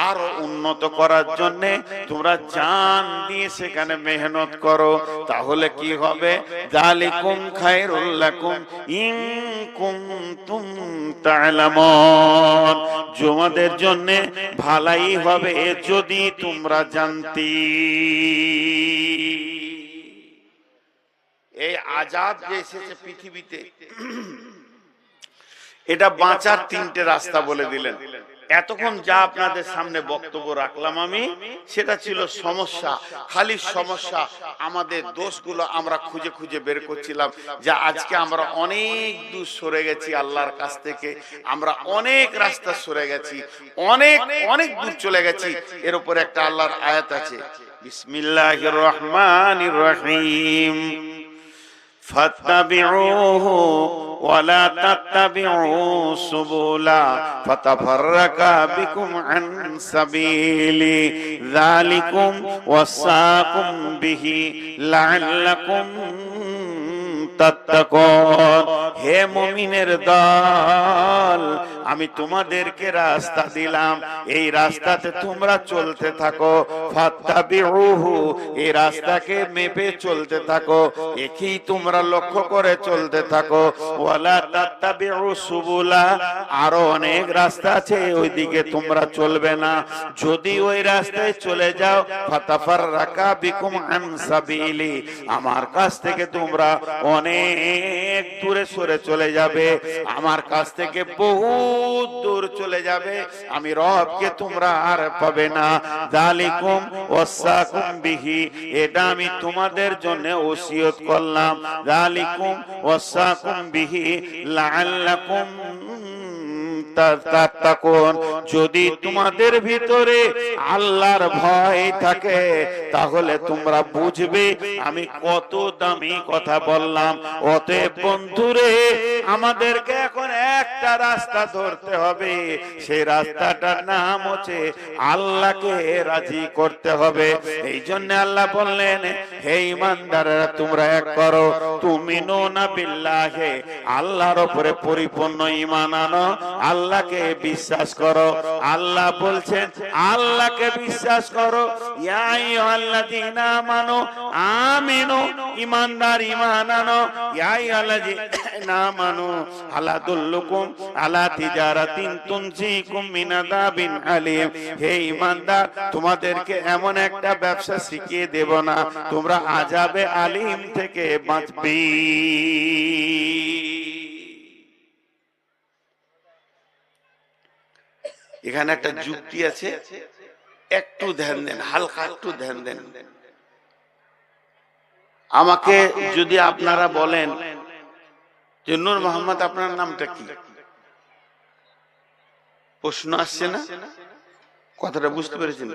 আরো উন্নত করার জন্য তোমরা জান দিয়ে সেখানে মেহনত করো। তাহলে কি হবে? যালিকুম খায়রুল লাকুম ইন কুনতুম তা'লামুন, তোমাদের জন্য ভালাই হবে যদি তোমরা জানতি। এই আযাব যে এসেছে পৃথিবীতে, এটা বাঁচার তিনটে রাস্তা বলে দিলেন। এতক্ষণ যা আপনাদের সামনে বক্তব্য রাখলাম আমি, সেটা ছিল সমস্যা, খালি সমস্যা। আমাদের দোষগুলো আমরা খুঁজে খুঁজে বের করছিলাম, যা আজকে আমরা অনেক দূর সরে গেছি আল্লাহর কাছ থেকে, আমরা অনেক রাস্তা সরে গেছি, অনেক অনেক দূর চলে গেছি। এর উপরে একটা আল্লাহর আয়াত আছে, বিসমিল্লাহির রহমানির রহিম, ফাত্তাবিউহু ওয়ালা তাত্তাবিউ সুবুলা ফাতাফাররাকা বিকুম আন সাবিলি যালিকুম ওয়াসাকুম বিহি লাআল্লাকুম তাত্তাকুন। হে মুমিনের দল, আমি তোমাদেরকে রাস্তা দিলাম, এই রাস্তাতে তোমরা চলতে থাকো। ফাত্তাবিউহু, এই রাস্তাকে মেপে চলতে থাকো, একই তোমরা লক্ষ্য করে চলতে থাকো। ওয়ালা তাত্তাবিউ সুবুলা, আরো অনেক রাস্তা আছে, ওইদিকে তোমরা চলবে না। যদি ওই রাস্তায় চলে যাও, ফাতাফাররাকা বিকুম আন সাবিলি, আমার কাছ থেকে তোমরা অনেক দূরে সরে চলে যাবে, আমার কাছ থেকে বহুত দূর চলে যাবে, আমি রবকে তোমরা আর পাবে না। যালিকুম ওয়াসাকুম বিহি, এটা আমি তোমাদের জন্য ওসিয়ত করলাম। যালিকুম ওয়াসাকুম বিহি লাআল্লাকুম তাত্তাকুন, যদি তোমাদের ভিতরে আল্লাহর ভয় থাকে তাহলে তোমরা বুঝবে আমি কত দামি কথা বললাম। অতএব বন্ধুরে, আমাদেরকে এখন একটা রাস্তা ধরতে হবে, সেই রাস্তাটার নাম হচ্ছে আল্লাহকে রাজি করতে হবে। এই জন্য আল্লাহ বললেন, হে ঈমানদাররা তোমরা এক করো, তুমিনুনা বিল্লাহি, আল্লাহর উপরে পরিপূর্ণ ঈমান আনো, আল্লাহকে বিশ্বাস করো। আল্লাহ বলছেন আল্লাহকে বিশ্বাস করো। ইয়া আইয়ুহাল্লাযীনা আমানু আমিনু, ঈমানদার ঈমান আনো। ইয়া আইয়ুহাল্লাযীনা আমানু আলা দুল্লুকুম আলা তিজারাতিন তুনজিকুম মিন আযাবিন আলীম, হে ঈমানদার তোমাদেরকে এমন একটা ব্যবসা শিখিয়ে দেব না তোমরা আযাবে আলীম থেকে বাঁচবে। এখানে একটা যুক্তি আছে, একটু ধ্যান দেন, হালকা একটু ধ্যান দেন। আমাকে যদি আপনারা বলেন যে নূর মোহাম্মদ আপনার নামটা কি, প্রশ্ন আসছে না? কথাটা বুঝতে পেরেছেন?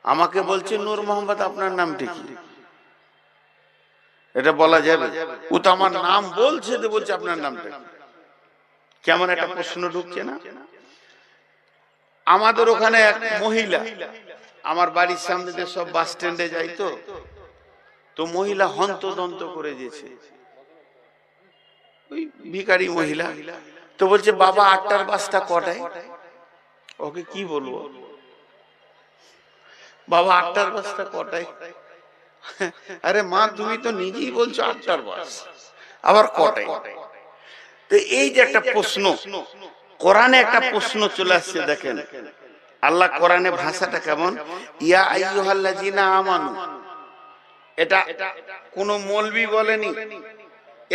আমাকে বলছে নূর মোহাম্মদ আপনার নামটা কি, এটা বলা যাবে? ও তো আমার নাম বলছে, বলছে আপনার নামটা কি। কেমন একটা প্রশ্ন ঢুকছে না? আমাদের ওখানে এক মহিলা, আমার বাড়ির সামনে দিয়ে সব বাস স্ট্যান্ডে যাই, তো মহিলা হন্তদন্ত করে দিয়েছে, ওই ভিখারি মহিলা। তো বলছে বাবা 8টার বাসটা কটায়? ওকে কি বলবো, বাবা 8টার বাসটা কটায়? আরে মা, তুমি তো নিজেই বলছো 8টার বাস, আবার কটায়? তো এই যে একটা প্রশ্ন, কোরআনে একটা প্রশ্ন চলে আসছে। দেখেন আল্লাহ কোরআনে ভাষাটা কেমন, ইয়া আইয়ুহাল্লাযীনা আমানু, এটা কোন মৌলবি বলেনি,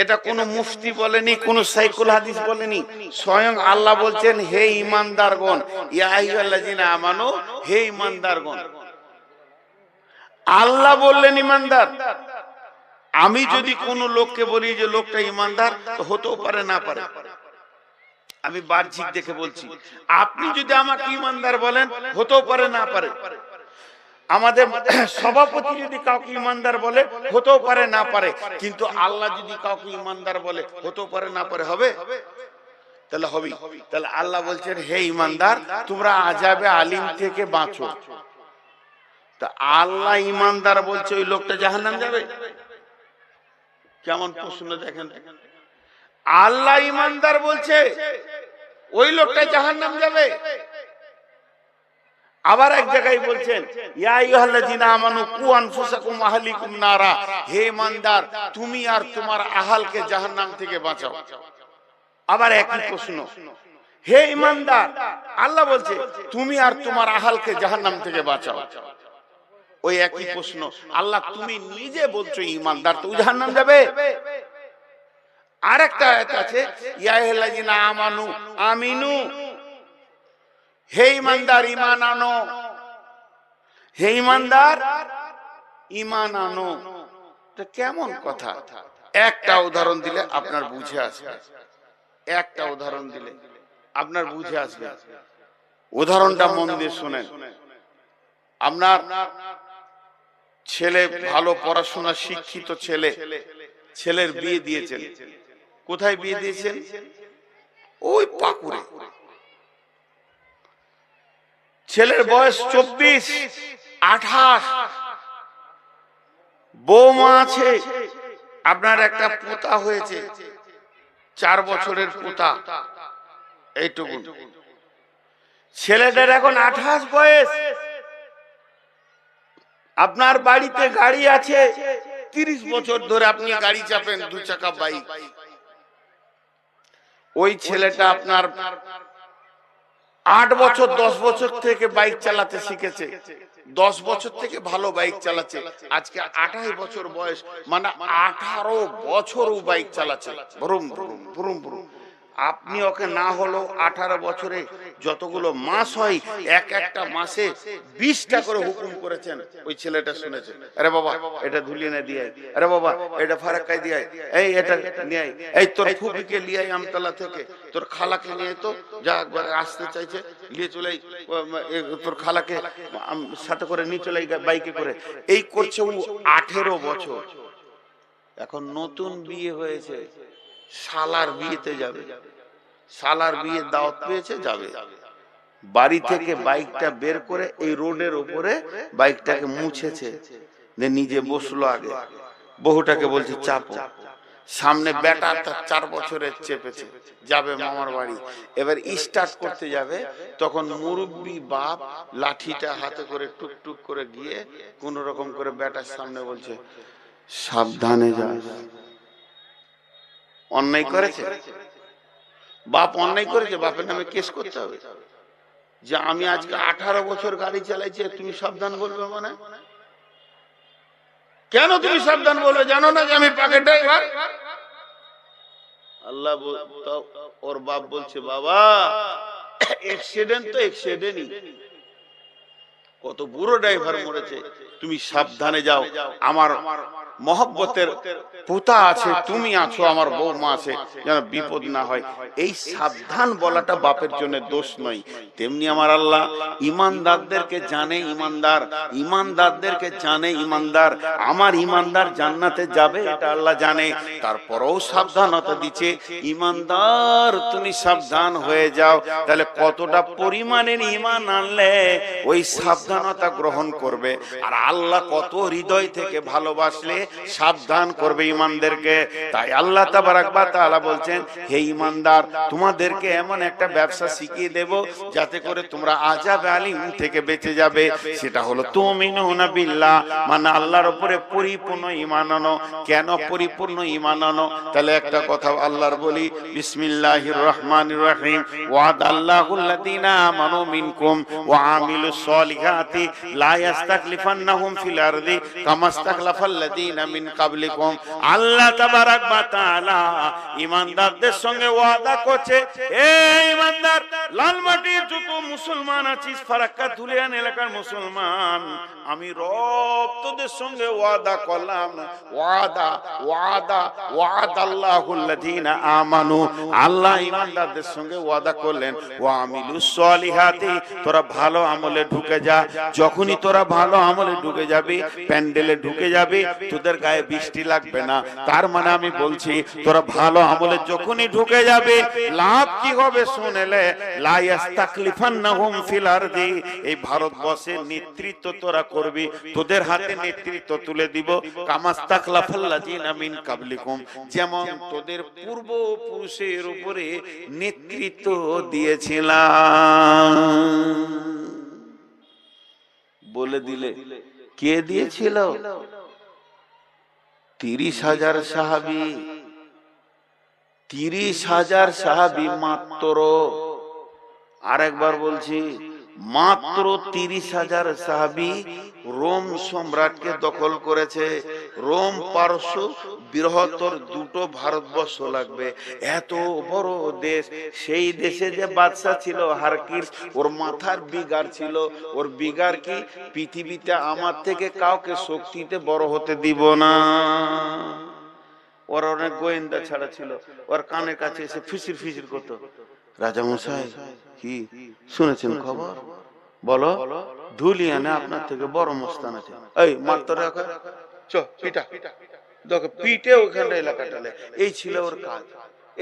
এটা কোন মুফতি বলেনি, কোন সাইকুল হাদিস বলেনি, স্বয়ং আল্লাহ বলছেন হে ঈমানদারগণ, ইয়া আইয়ুহাল্লাযীনা আমানু, হে ঈমানদারগণ। আল্লাহ বললেন ঈমানদার। আমি যদি কোন লোককে বলি যে লোকটা ঈমানদার, তো হতেও পারে না পারে, আমি বাহ্যিক দেখে বলছি। আপনি যদি আমাকে ঈমানদার বলেন, হতেও পারে না পারে। আমাদের সভাপতি যদি কাউকে ঈমানদার বলে, হতেও পারে না পারে। কিন্তু আল্লাহ যদি কাউকে ঈমানদার বলে, হতেও পারে না পারে, হবে? তাহলে হবে। তাহলে আল্লাহ বলছেন হে ঈমানদার তোমরা আযাবে আলীম থেকে বাঁচো। তা আল্লাহ ঈমানদার বলছে, ওই লোকটা জাহান্নাম যাবে? কেমন প্রশ্ন দেখেন। আল্লাহ ঈমানদার বলছে, ওই লোকটা জাহান্নাম যাবে। আবার এক জায়গায় বলছেন ইয়া আইয়ুহাল্লাযীনা আমানু কু আনফুসাকুম ওয়া আহলিকুম নারা, হে ঈমানদার তুমি আর তোমার আহালকে জাহান্নাম থেকে বাঁচাও। আবার একই প্রশ্ন, হে ঈমানদার, আল্লাহ বলছে তুমি আর তোমার আহালকে জাহান্নাম থেকে বাঁচাও। ওই একই প্রশ্ন, আল্লাহ তুমি নিজে বলছো ঈমানদার তো জাহান্নাম যাবে। আরেকটা আয়াত আছে ইয়া আইয়ুহাল্লাযীনা আমানু আমিনু, হে ইমানদার ঈমান আনো, হে ইমানদার ঈমান আনো। তো কেমন কথা? একটা উদাহরণ দিলে আপনার বুঝে আসবে, একটা উদাহরণ দিলে আপনার বুঝে আসবে। উদাহরণটা মন দিয়ে শুনেন। আপনার ছেলে ভালো পড়াশোনা শিক্ষিত ছেলে, ছেলের বিয়ে দিয়েছেন। কোথায় বিয়ে দিয়েছেন? ওই পাকুড়ে। ছেলের বয়স 24, 28, বৌমা আছে, আপনার একটা পোতা হয়েছে, 4 বছরের পোতা, এইটুকু। ছেলেটার এখন 28 বয়স। আপনার বাড়িতে গাড়ি আছে, 30 বছর ধরে আপনি গাড়ি চাপেন, 2 চাকা বাইক। ওই ছেলেটা আপনার 8 বছর 10 বছর থেকে বাইক চালাতে শিখেছে, 10 বছর থেকে ভালো বাইক চালাচ্ছে। আজকে 28 বছর বয়স, মানে 18 বছরও বাইক চালাচ্ছে, ভরুম ভরুম ভরুম ভরুম। আপনি ওকে না হলো 18 বছরে যতগুলো মাস হয়, এক একটা মাসে 20টা করে হুকুম করেছেন। ওই ছেলেটা শুনেছে, আরে বাবা এটা ধুলিয়ে না দিয়ে, আরে বাবা এটা ফারাক্কায় দিয়ে, এই এটা নিয়ে, এই তোর ফুপিকে নিয়ে আমতলা থেকে, তোর খালাকে নিয়ে, তো যা আসতে চাইছে নিয়ে চলে, তোর খালাকে সাথে করে নিয়ে চলে বাইকে করে। এই করছে ও 18 বছর। এখন নতুন বিয়ে হয়েছে, শালার বিয়েতে যাবে, শালার বিয়ে দাওয়াত পেয়েছে, যাবে। বাড়ি থেকে বাইকটা বের করে এই রোডের উপরে বাইকটাকে মুছেছে, নিজে বসলো আগে, বহুটাকে বলছে চাপো। সামনে বেটা তার 4 বছরের চেপেছে, যাবে মামার বাড়ি। এবার স্টার্ট করতে যাবে, তখন মুরব্বি বাপ লাঠিটা হাতে করে টুকটুক করে গিয়ে কোন রকম করে বেটার সামনে বলছে, সাবধানে যাস। অন্যায় করেছে বাপ, অন্যায় করেছে, বাপের নামে কেস করতে হবে যে আমি আজকে 18 বছর গাড়ি চালাইছি, তুমি সাবধান বলবে? মানে কেন তুমি সাবধান বলবে? জানো না যে আমি পাকে ড্রাইভার? আল্লাহ ওর বাপ বলছে, বাবা অ্যাক্সিডেন্ট তো অ্যাক্সিডেন্টই, কত বুড়ো ড্রাইভার মরেছে, তুমি সাবধানে যাও, আমার মহব্বতের পোতা আছে, তুমি আছো, আমার বৌমা আছে, যেন বিপদ না হয়। এই সাবধান বলাটা বাপের জন্য দোষ নয়। তেমনি আমার আল্লাহ ইমানদারদেরকে জানে ইমানদার, ইমানদারদেরকে জানে ইমানদার। আমার ইমানদার জান্নাতে যাবে এটা আল্লাহ জানে, তারপরেও সাবধানতা দিচ্ছে, ইমানদার তুমি সাবধান হয়ে যাও। তাহলে কতটা পরিমাণের ঈমান আনলে ওই সাবধানতা গ্রহণ করবে। আর আল্লাহ কত হৃদয় থেকে ভালোবাসলে সাবধান করবে ঈমানদেরকে। তাই আল্লাহ তাবারাক ওয়া তাআলা বলছেন, হে ঈমানদার, তোমাদেরকে এমন একটা ব্যবসা শিখিয়ে দেব যাতে করে তোমরা আযাব আলিম থেকে বেঁচে যাবে। সেটা হলো তুমিনুনা বিল্লাহ, মানে আল্লাহর উপরে পরিপূর্ণ ঈমান আনো। কেন পরিপূর্ণ ঈমান আনো? তাহলে একটা কথা আল্লাহর বলি, বিসমিল্লাহির রহমানির রহিম, ওয়াদাল্লাহুল্লাযীনা আমানু মিনকুম ওয়া আমিলুস সলিহাতি লা ইস্তাখলিফান্নাহুম ফিল আরদি কামা ইস্তাখলাফাল্লাযীনা মিন কাবলিকুম। আল্লাহ তাবারাক ওয়া তাআলা ঈমানদারদের সঙ্গে ওয়াদা করছে, এ ঈমানদার, লালমাটির যত মুসলমান আছিস, ফারাক্কা ধুলিয়ান এলাকার মুসলমান, আমি রব তোদের সঙ্গে ওয়াদা করলাম। ওয়াদা ওয়াদা ওয়াদাল্লাহুল্লাযীনা আমানু, আল্লাহ ঈমানদারদের সঙ্গে ওয়াদা করলেন, ওয়া আমিলুস সলিহাতি, তোরা ভালো আমলে ঢুকে যা। যখনই তোরা ভালো আমলে ঢুকে যাবি, প্যান্ডেলে ঢুকে যাবি, তোদের গায়ে বৃষ্টি লাগবে না। তার মানে আমি বলছি, তোরা ভালো আমলে যখনই ঢুকে যাবে, লাভ কি হবে শুনেলে, লা ইস্তাখলিফান্নাহুম ফিল আরদি, এই ভারতবর্ষের নেতৃত্ব তোরা করবি, তোদের হাতে নেতৃত্ব তুলে দিব, কামাস্তাখলাফাল্লাযীনা মিন কাবলিকুম, যেমন তোদের পূর্বপুরুষের উপরে নেতৃত্ব দিয়েছিলাম। বলে দিলে কে দিয়েছিল? 30,000 সাহাবী, 30,000 সাহাবী মাত্র। আরেকবার বলছি, মাত্র 30,000 সাহাবী রোম সম্রাটকে দখল করেছে। রোম পারস্য বৃহত্তর দুটো ভারতবর্ষ লাগবে, এত বড় দেশ। সেই দেশে যে বাদশা ছিল হারকিস, ওর মাথার বিগার ছিল, ওর বিগার কি, পৃথিবীতে আমার থেকে কাউকে শক্তিতে বড় হতে দিব না। ওর অনেক গোয়েন্দা ছাড়া ছিল, ওর কানের কাছে এসে ফিসির ফিসির করতো, রাজা মশাই কি শুনেছেন খবর, বলো, ধুলিয়ানে আপনার থেকে বড় মস্তান আছে, এই মারতে রাখো, চ পিটা, দেখো পিটে ওখানটা এলাকাটা। এই ছিল ওর কাজ,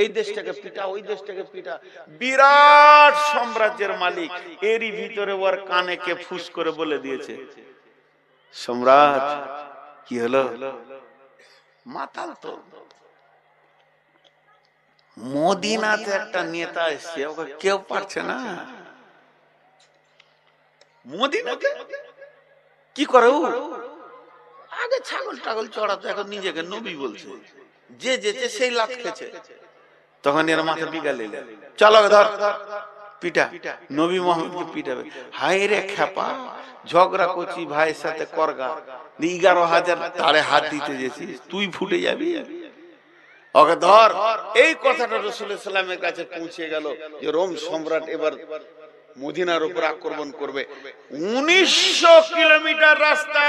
এই দেশটাকে পিটা, ওই দেশটাকে পিটা। বিরাট সাম্রাজ্যের মালিক, এরই ভিতরে ওর কানে কে ফুস করে বলে দিয়েছে, সম্রাট কি হলো, মাতাল তো। মদিনাতে একটা নেতা এসছে, ওকে কেউ পারছে না। মদিনাতে কি করে ও, আগে ছাগল টাগল চড়াতো, এখন নিজেকে নবী বলছে, যে যেতে সেই লাত খেছে। তখন এর মাথা বিগাল, চলো ধর পিটা, নবী মোহাম্মদকে পিটাবে। হায় রে খেপা, ঝগড়া করছি ভাইয়ের সাথে করগা, 11,000 তারে হাত দিতে গেছিস, তুই ফুটে যাবি, ওকে ধর। এই কথাটা রাসূলুল্লাহ সাল্লাল্লাহু আলাইহি ওয়াসাল্লামের কাছে পৌঁছে গেল যে রোম সম্রাট এবার মদিনার উপর আক্রমণ করবে। 1900 কিলোমিটার রাস্তা,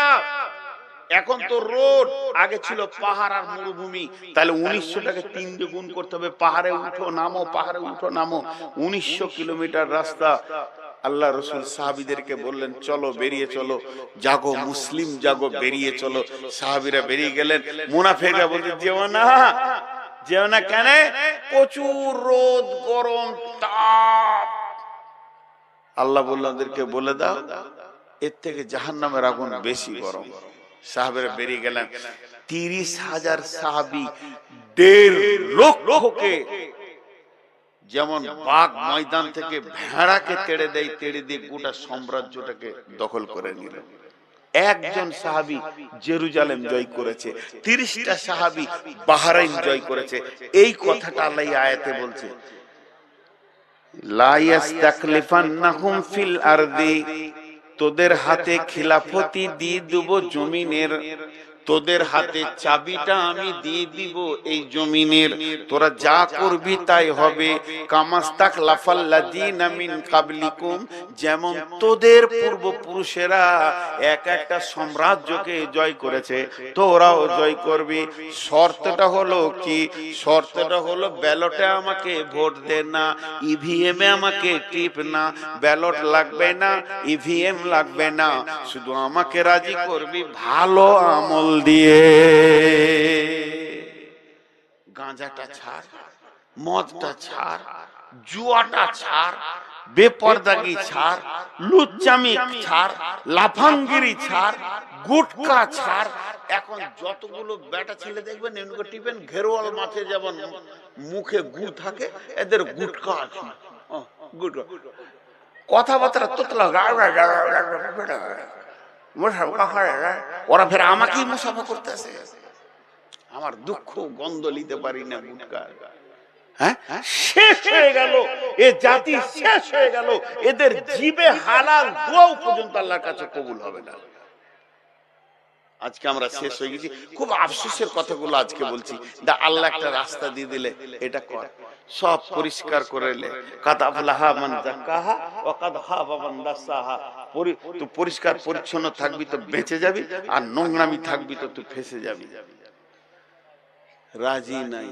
এখন তো রোড, আগে ছিল পাহাড় আর মরুভূমি, তাহলে 1900টাকে 3 দিয়ে গুণ করতে হবে, পাহাড়ে উঠো নামো, পাহাড়ে উঠো নামো, 1900 কিলোমিটার রাস্তা। আল্লাহ রসুল সাহাবীদেরকে বললেন, চলো বেরিয়ে চলো, জাগো মুসলিম জাগো, বেরিয়ে চলো। সাহাবীরা বেরিয়ে গেলেন। মুনাফিকরা বলছে যেও না, যেও না। কেন? প্রচুর রোদ, গরম, তাপ। আল্লাহ বললেন ওদেরকে বলে দাও, এর থেকে জাহান্নামের আগুন বেশি গরম। সাহাবীরা বেরিয়ে গেলেন। 30,000 সাহাবী 1.5 লক্ষকে, যেমন বাঘ ময়দান থেকে ভেড়াকে তেড়ে দেয়, তেড়ে দিয়ে গোটা সাম্রাজ্যটাকে দখল করে নিল। একজন সাহাবী জেরুজালেম জয় করেছে, 30টা সাহাবী বাহরাইন জয় করেছে। এই কথাটা আল্লাহ আয়াতে বলছে, লা ইয়াস্তাকলিফান্নাহুম ফিল আরদি, তোদের হাতে খিলাফতি দিয়ে দেব জমিনের, তোদের হাতে চাবিটা আমি দিয়ে দিব এই জমিনের, তোরা যা করবি তাই হবে। কামাস্তাক লাফাল্লাযিনা মিন কাবলিকুম, যেমন তোদের পূর্বপুরুষেরা এক একটা সাম্রাজ্যকে জয় করেছে, তোরাও জয় করবি। শর্তটা হলো কি? শর্তটা হলো ব্যালটে আমাকে ভোট দে না, ইভিএম এ আমাকে টিপ না, ব্যালট লাগবে না, ইভিএম লাগবে না, শুধু আমাকে রাজি করবি ভালো আমল দিয়ে। গাঁজাটা ছাড়, মদটা ছাড়, জুয়াটা ছাড়, বেপরদাগি ছাড়, লুচ্চামি ছাড়, লাফাঙ্গিরি ছাড়, গুটকা ছাড়। এখন যতগুলো বেটা ছেলে দেখবেন এমনি টিপেন, ঘেরোয়াল মাঠে যেমন মুখে গু থাকে, এদের গুটকা আছে, গুটকা কথাবার্তা তোতলা, ওরা ফের আমাকেই মুসাফা করতে আসে। আমার দুঃখ গন্ধ নিতে পারি না গুটকা। হ্যাঁ, শেষ হয়ে গেল এ জাতি, শেষ হয়ে গেল। এদের জিবে হালাল দোয়াও পর্যন্ত আল্লাহর কাছে কবুল হবে না। আজকে আমরা শেষ হয়ে গেছি। খুব আফসোসের কথাগুলো আজকে বলছি। আল্লাহ একটা রাস্তা দিয়ে দিলে, এটা কর, সব পরিষ্কার করে নে। কাদ আফলাহা মান যাক্কাহা ওয়া কাদ খাবা মান দাসাহা। তুই পরিষ্কার পরিচ্ছন্ন থাকবি তো বেঁচে যাবি, আর নোংরামি থাকবি তো তুই ফেঁসে যাবি। রাজি নাই।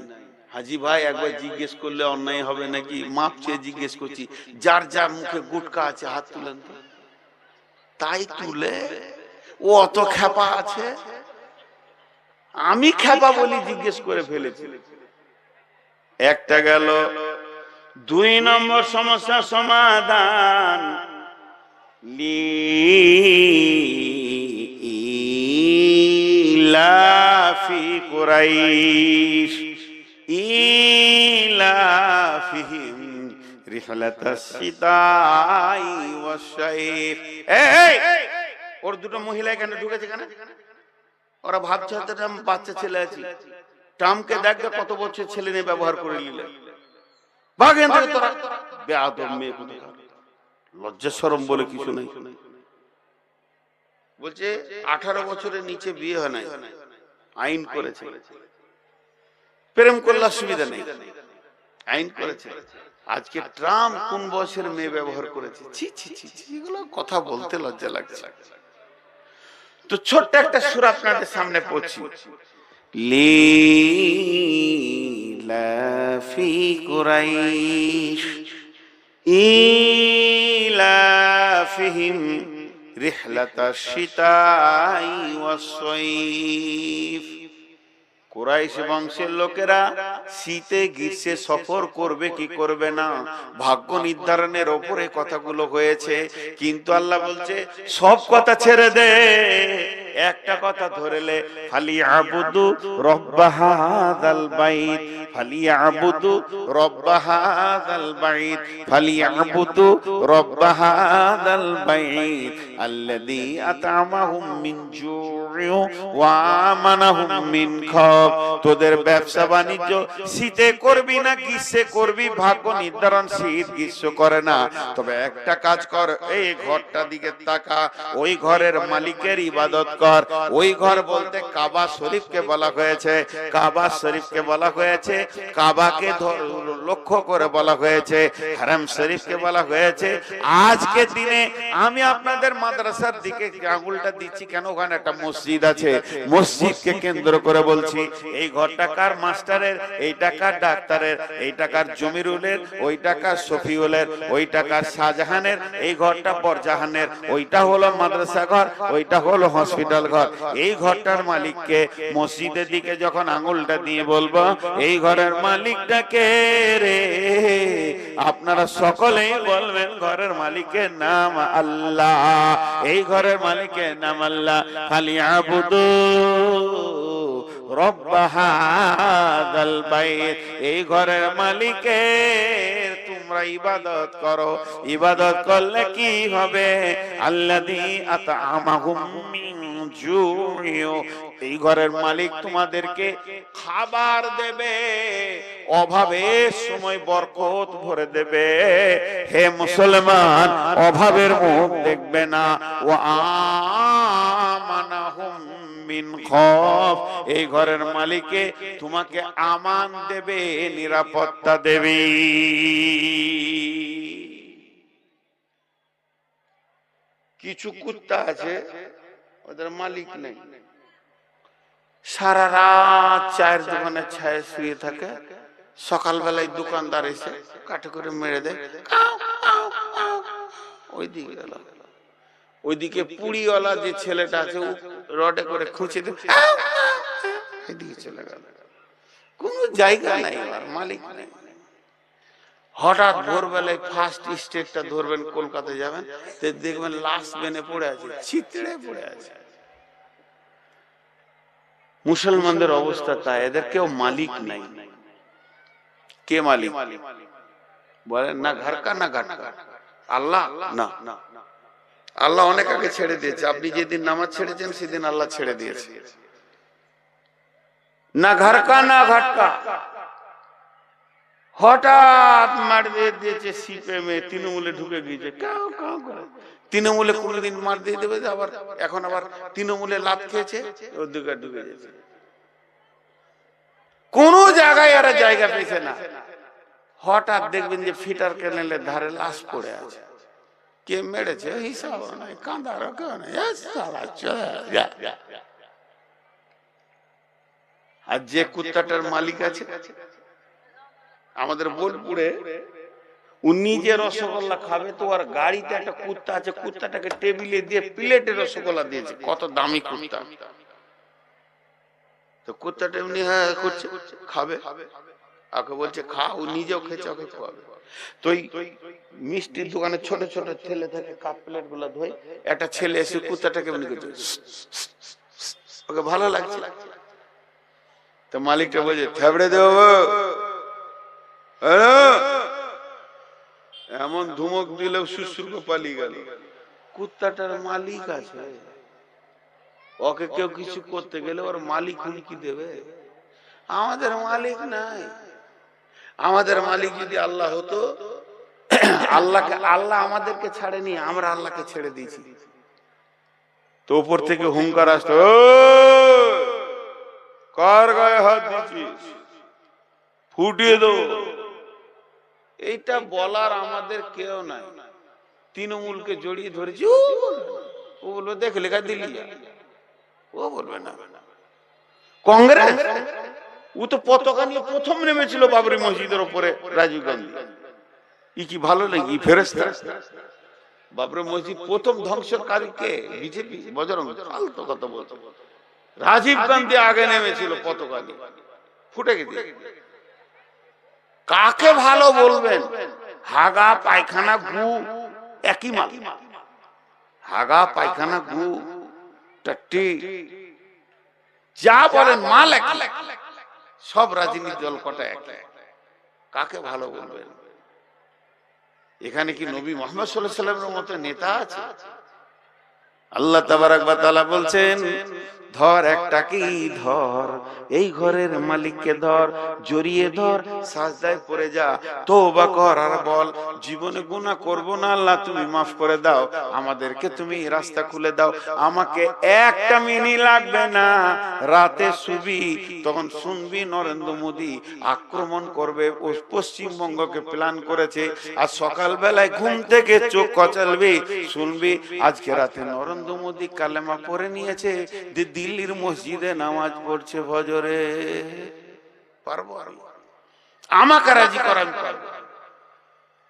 হাজি ভাই একবার জিজ্ঞেস করলে অন্যায় হবে নাকি? মাপ চেয়ে জিজ্ঞেস করছি, যার যার মুখে গুটকা আছে হাত তুলেন তো। তাই তুলে ও অত খেপা আছে, আমি খেপা বলি জিজ্ঞেস করে ফেলেছি। একটা গেল। 2 নম্বর সমস্যা সমাধান, ইলাফি কুরাইশ ইলাফিহিম রিহলাতাস শিতাই ওয়াস শাইফ। এই ওর দুটো মহিলা এখানে ঢুকেছে কেন? ওরা ভাবছে হয়তো বাচ্চা ছেলে আছে। টামকে দেখবে কত বছর ছেলে নিয়ে ব্যবহার করে নিলে। ভাগেন থেকে তোরা বেয়াদব মেয়ে কোথাকার, লজ্জা শরম বলে কিছু নেই। বলছে 18 বছরের নিচে বিয়ে হয় নাই, আইন করেছে। প্রেম করলে অসুবিধা নেই, আইন করেছে। আজকে ট্রাম্প কোন বয়সের মেয়ে ব্যবহার করেছে, ছি ছি ছি ছি, এগুলো কথা বলতে লজ্জা লাগছে। তো ছোট্ট একটা সূরা আপনাদের সামনে পড়ছি, লিলাফি কুরাইশ ইলাফিহিম রিহলাতাশ শিতাই ওয়াস সাইফ। কুরাইশ বংশের লোকেরা শীতে গ্রীষ্মে সফর করবে কি করবে না, ভাগ্য নির্ধারণের ওপরে কথাগুলো হয়েছে। কিন্তু আল্লাহ বলছে সব কথা ছেড়ে দে, একটা কথা ধরেলে, ফালিয়াবুদু রব্ব হাযাল বাইত, ফালিয়াবুদু রব্ব হাযাল বাইত, ফালিয়াবুদু রব্ব হাযাল বাইত আল্লাযী আত'আমাহুম মিন জু'ইন ওয়া আমানাহুম মিন খাউফ। তোদের ব্যবসা বাণিজ্য শীতে করবি না গ্রীষ্মে করবি, ভাগ্য নির্ধারণ শীত গ্রীষ্ম করে না। তবে একটা কাজ কর, এই ঘরটা দিকে তাকা, ওই ঘরের মালিকের ইবাদত কর। ওই ঘর বলতে কাবা শরীফকে বলা হয়েছে, কাবা শরীফকে বলা হয়েছে, কাবাকে লক্ষ্য করে বলা হয়েছে, হারাম শরীফকে বলা হয়েছে। আজকে দিনে আমি আপনাদের মাদ্রাসার দিকে আঙুলটা দিচ্ছি কেন, ওখানে একটা মসজিদ আছে, মসজিদকে কেন্দ্র করে বলছি এই ঘরটা কার মাস্টারের, এইটা কার ডাক্তারের, এইটা কার জমিরুলের, ওইটা কার শফিউলের, ওইটা কার শাহজাহানের, এই ঘরটা বরজাহানের, ওইটা হলো মাদ্রাসা ঘর, ওইটা হলো হসপিটাল ঘর। এই ঘরটার মালিককে, মসজিদের দিকে যখন আঙুলটা দিয়ে বলবো এই ঘরের মালিকটা কে রে, আপনারা সকলেই বলবেন ঘরের মালিকের নাম আল্লাহ, এই ঘরের মালিকের নাম আল্লাহ। ফালিয়াবুদু রব্ব হাযাল বাইত, এই ঘরের মালিকের তোমরা ইবাদত করো। ইবাদত করলে কি হবে, আল্লাযী আত'আমাহুম মিন জু'ইন, এই ঘরের মালিক তোমাদেরকে খাবার দেবে, অভাবের সময় বরকত ভরে দেবে। হে মুসলমান, অভাবের মুখ দেখবে না। ওয়া আমানাহুম মিন খাউফ, এই ঘরের মালিকে তোমাকে আমান দেবে, নিরাপত্তা দেবে। কিছু কুত্তা আছে ওদের মালিক নেই, সারা রাত চায়ের দোকানে ছায়ে শুয়ে থাকে, সকালবেলায় দোকানদার এসে কাঠে করে মেরে দেয়, ওইদিকে গেল। ওইদিকে পুড়িওয়ালা যে ছেলেটা আছে রডে করে খুঁচে দেয়, এদিকে চলে গেল। কোন জায়গা নাই, মালিক নেই। হঠাৎ ভোরবেলায় ফার্স্ট স্টেটটা ধরবেন, কলকাতায় যাবেন, দেখবেন লাশ বেনে পড়ে আছে, ছিতড়ে পড়ে আছে। মুসলমানদের অবস্থা তাই, এদের কেউ মালিক নাই। কে মালিক বলেন? না ঘরকা না ঘাটকা, আল্লাহ না। আল্লাহ অনেক আগে ছেড়ে দিয়েছে, আপনি যেদিন নামাজ ছেড়েছেন সেদিন আল্লাহ ছেড়ে দিয়েছে। না ঘরকা না ঘাটকা, হঠাৎ মার দিয়ে দিয়েছে সিপিএমে, তৃণমূলে ঢুকে গিয়েছে, তৃণমূলে কোনদিন মার দিয়ে দেবে, আবার এখন আবার তৃণমূলে লাভ খেয়েছে, ওর দিকে ঢুকে গেছে। কোন জায়গায় এরা জায়গা পেয়েছে না। হঠাৎ দেখবেন যে ফিটার ক্যানেলের ধারে লাশ পড়ে আছে, কে মেরেছে হিসাব নাই, কাঁদার কেউ নাই। আর যে কুত্তাটার মালিক আছে আমাদের বোলপুরে, উনি যে রসগোল্লা খাবে, তো আর গাড়িতে একটা কুত্তা আছে, কুত্তাটাকে টেবিলে দিয়ে প্লেটে রসগোল্লা দিয়েছে, কত দামি কুত্তা। তো কুত্তাটা এমনি হ্যাঁ করছে, খাবে, ওকে বলছে খা, ও নিজেও খেয়েছে, ওকে খাওয়াবে। তো মিষ্টির দোকানে ছোট ছোট ছেলে থাকে, কাপ প্লেট গুলা ধোয়, একটা ছেলে এসে কুত্তাটাকে এমনি করছে, ওকে ভালো লাগছে। তো মালিকটা বলছে থেবড়ে দেবো, এমন ধুমক দিলেও সুসুর করে পালিয়ে গেল। কুত্তাটার মালিক আছে, ওকে কেউ কিছু করতে গেলে ওর মালিক হুমকি দেবে। আমাদের মালিক নাই। আমাদের মালিক যদি আল্লাহ হতো আল্লাহ আমাদেরকে ছাড়েনি, আমরা আল্লাহকে ছেড়ে দিয়েছি। তো উপর থেকে হুঙ্কার আসতো, কার গায়ে হাত দিচ্ছিস, ফুটিয়ে দো। এইটা বলার আমাদের কেউ নাই। তৃণমূলকে জড়িয়ে ধরেছি, ও বলবে দেখলে গা দিল্লি, ও বলবে না। কংগ্রেস, ও তো পতাকা নিয়ে প্রথম নেমেছিল বাবরি মসজিদের উপরে, রাজীব গান্ধী। ই কি ভালো লাগে ফেরেশতা? বাবরি মসজিদ প্রথম ধ্বংসকারী কে? বিজেপি, বজরং। ফালতু কথা বলতো। রাজীব গান্ধী আগে নেমেছিল পতাকা নিয়ে, ফুটে গেছে। কাকে ভালো বলবেন? হাগা পায়খানা গু একই মাল। হাগা পায়খানা গু টাট্টি যা বলেন মাল একই। সব রাজনীতি দল কটা একই। কাকে ভালো বলবেন? এখানে কি নবী মুহাম্মদ সাল্লাল্লাহু আলাইহি ওয়াসাল্লামের মতো নেতা আছে? আল্লাহ তাবারক ওয়া তাআলা বলছেন, ধর একটা কি ধর, এই ঘরের মালিককে ধর, জড়িয়ে ধর, সাজদায় পড়ে যা, তওবা কর আর বল, জীবনে গুনাহ করব না আল্লাহ, তুমি মাফ করে দাও, আমাদেরকে তুমি রাস্তা খুলে দাও। আমাকে একটা মিনিট লাগবে না, রাতে শুবি, তখন শুনবি নরেন্দ্র মোদী আক্রমণ করবে, পশ্চিমবঙ্গকে প্ল্যান করেছে। আর সকাল বেলায় ঘুম থেকে চোখ কচালবি, শুনবি আজকে রাতে নরেন্দ্র মোদী কালেমা পড়ে নিয়েছে, দিল্লির মসজিদে নামাজ পড়ছে ফজরে। পারবো আমাকে রাজি করান, পারবো,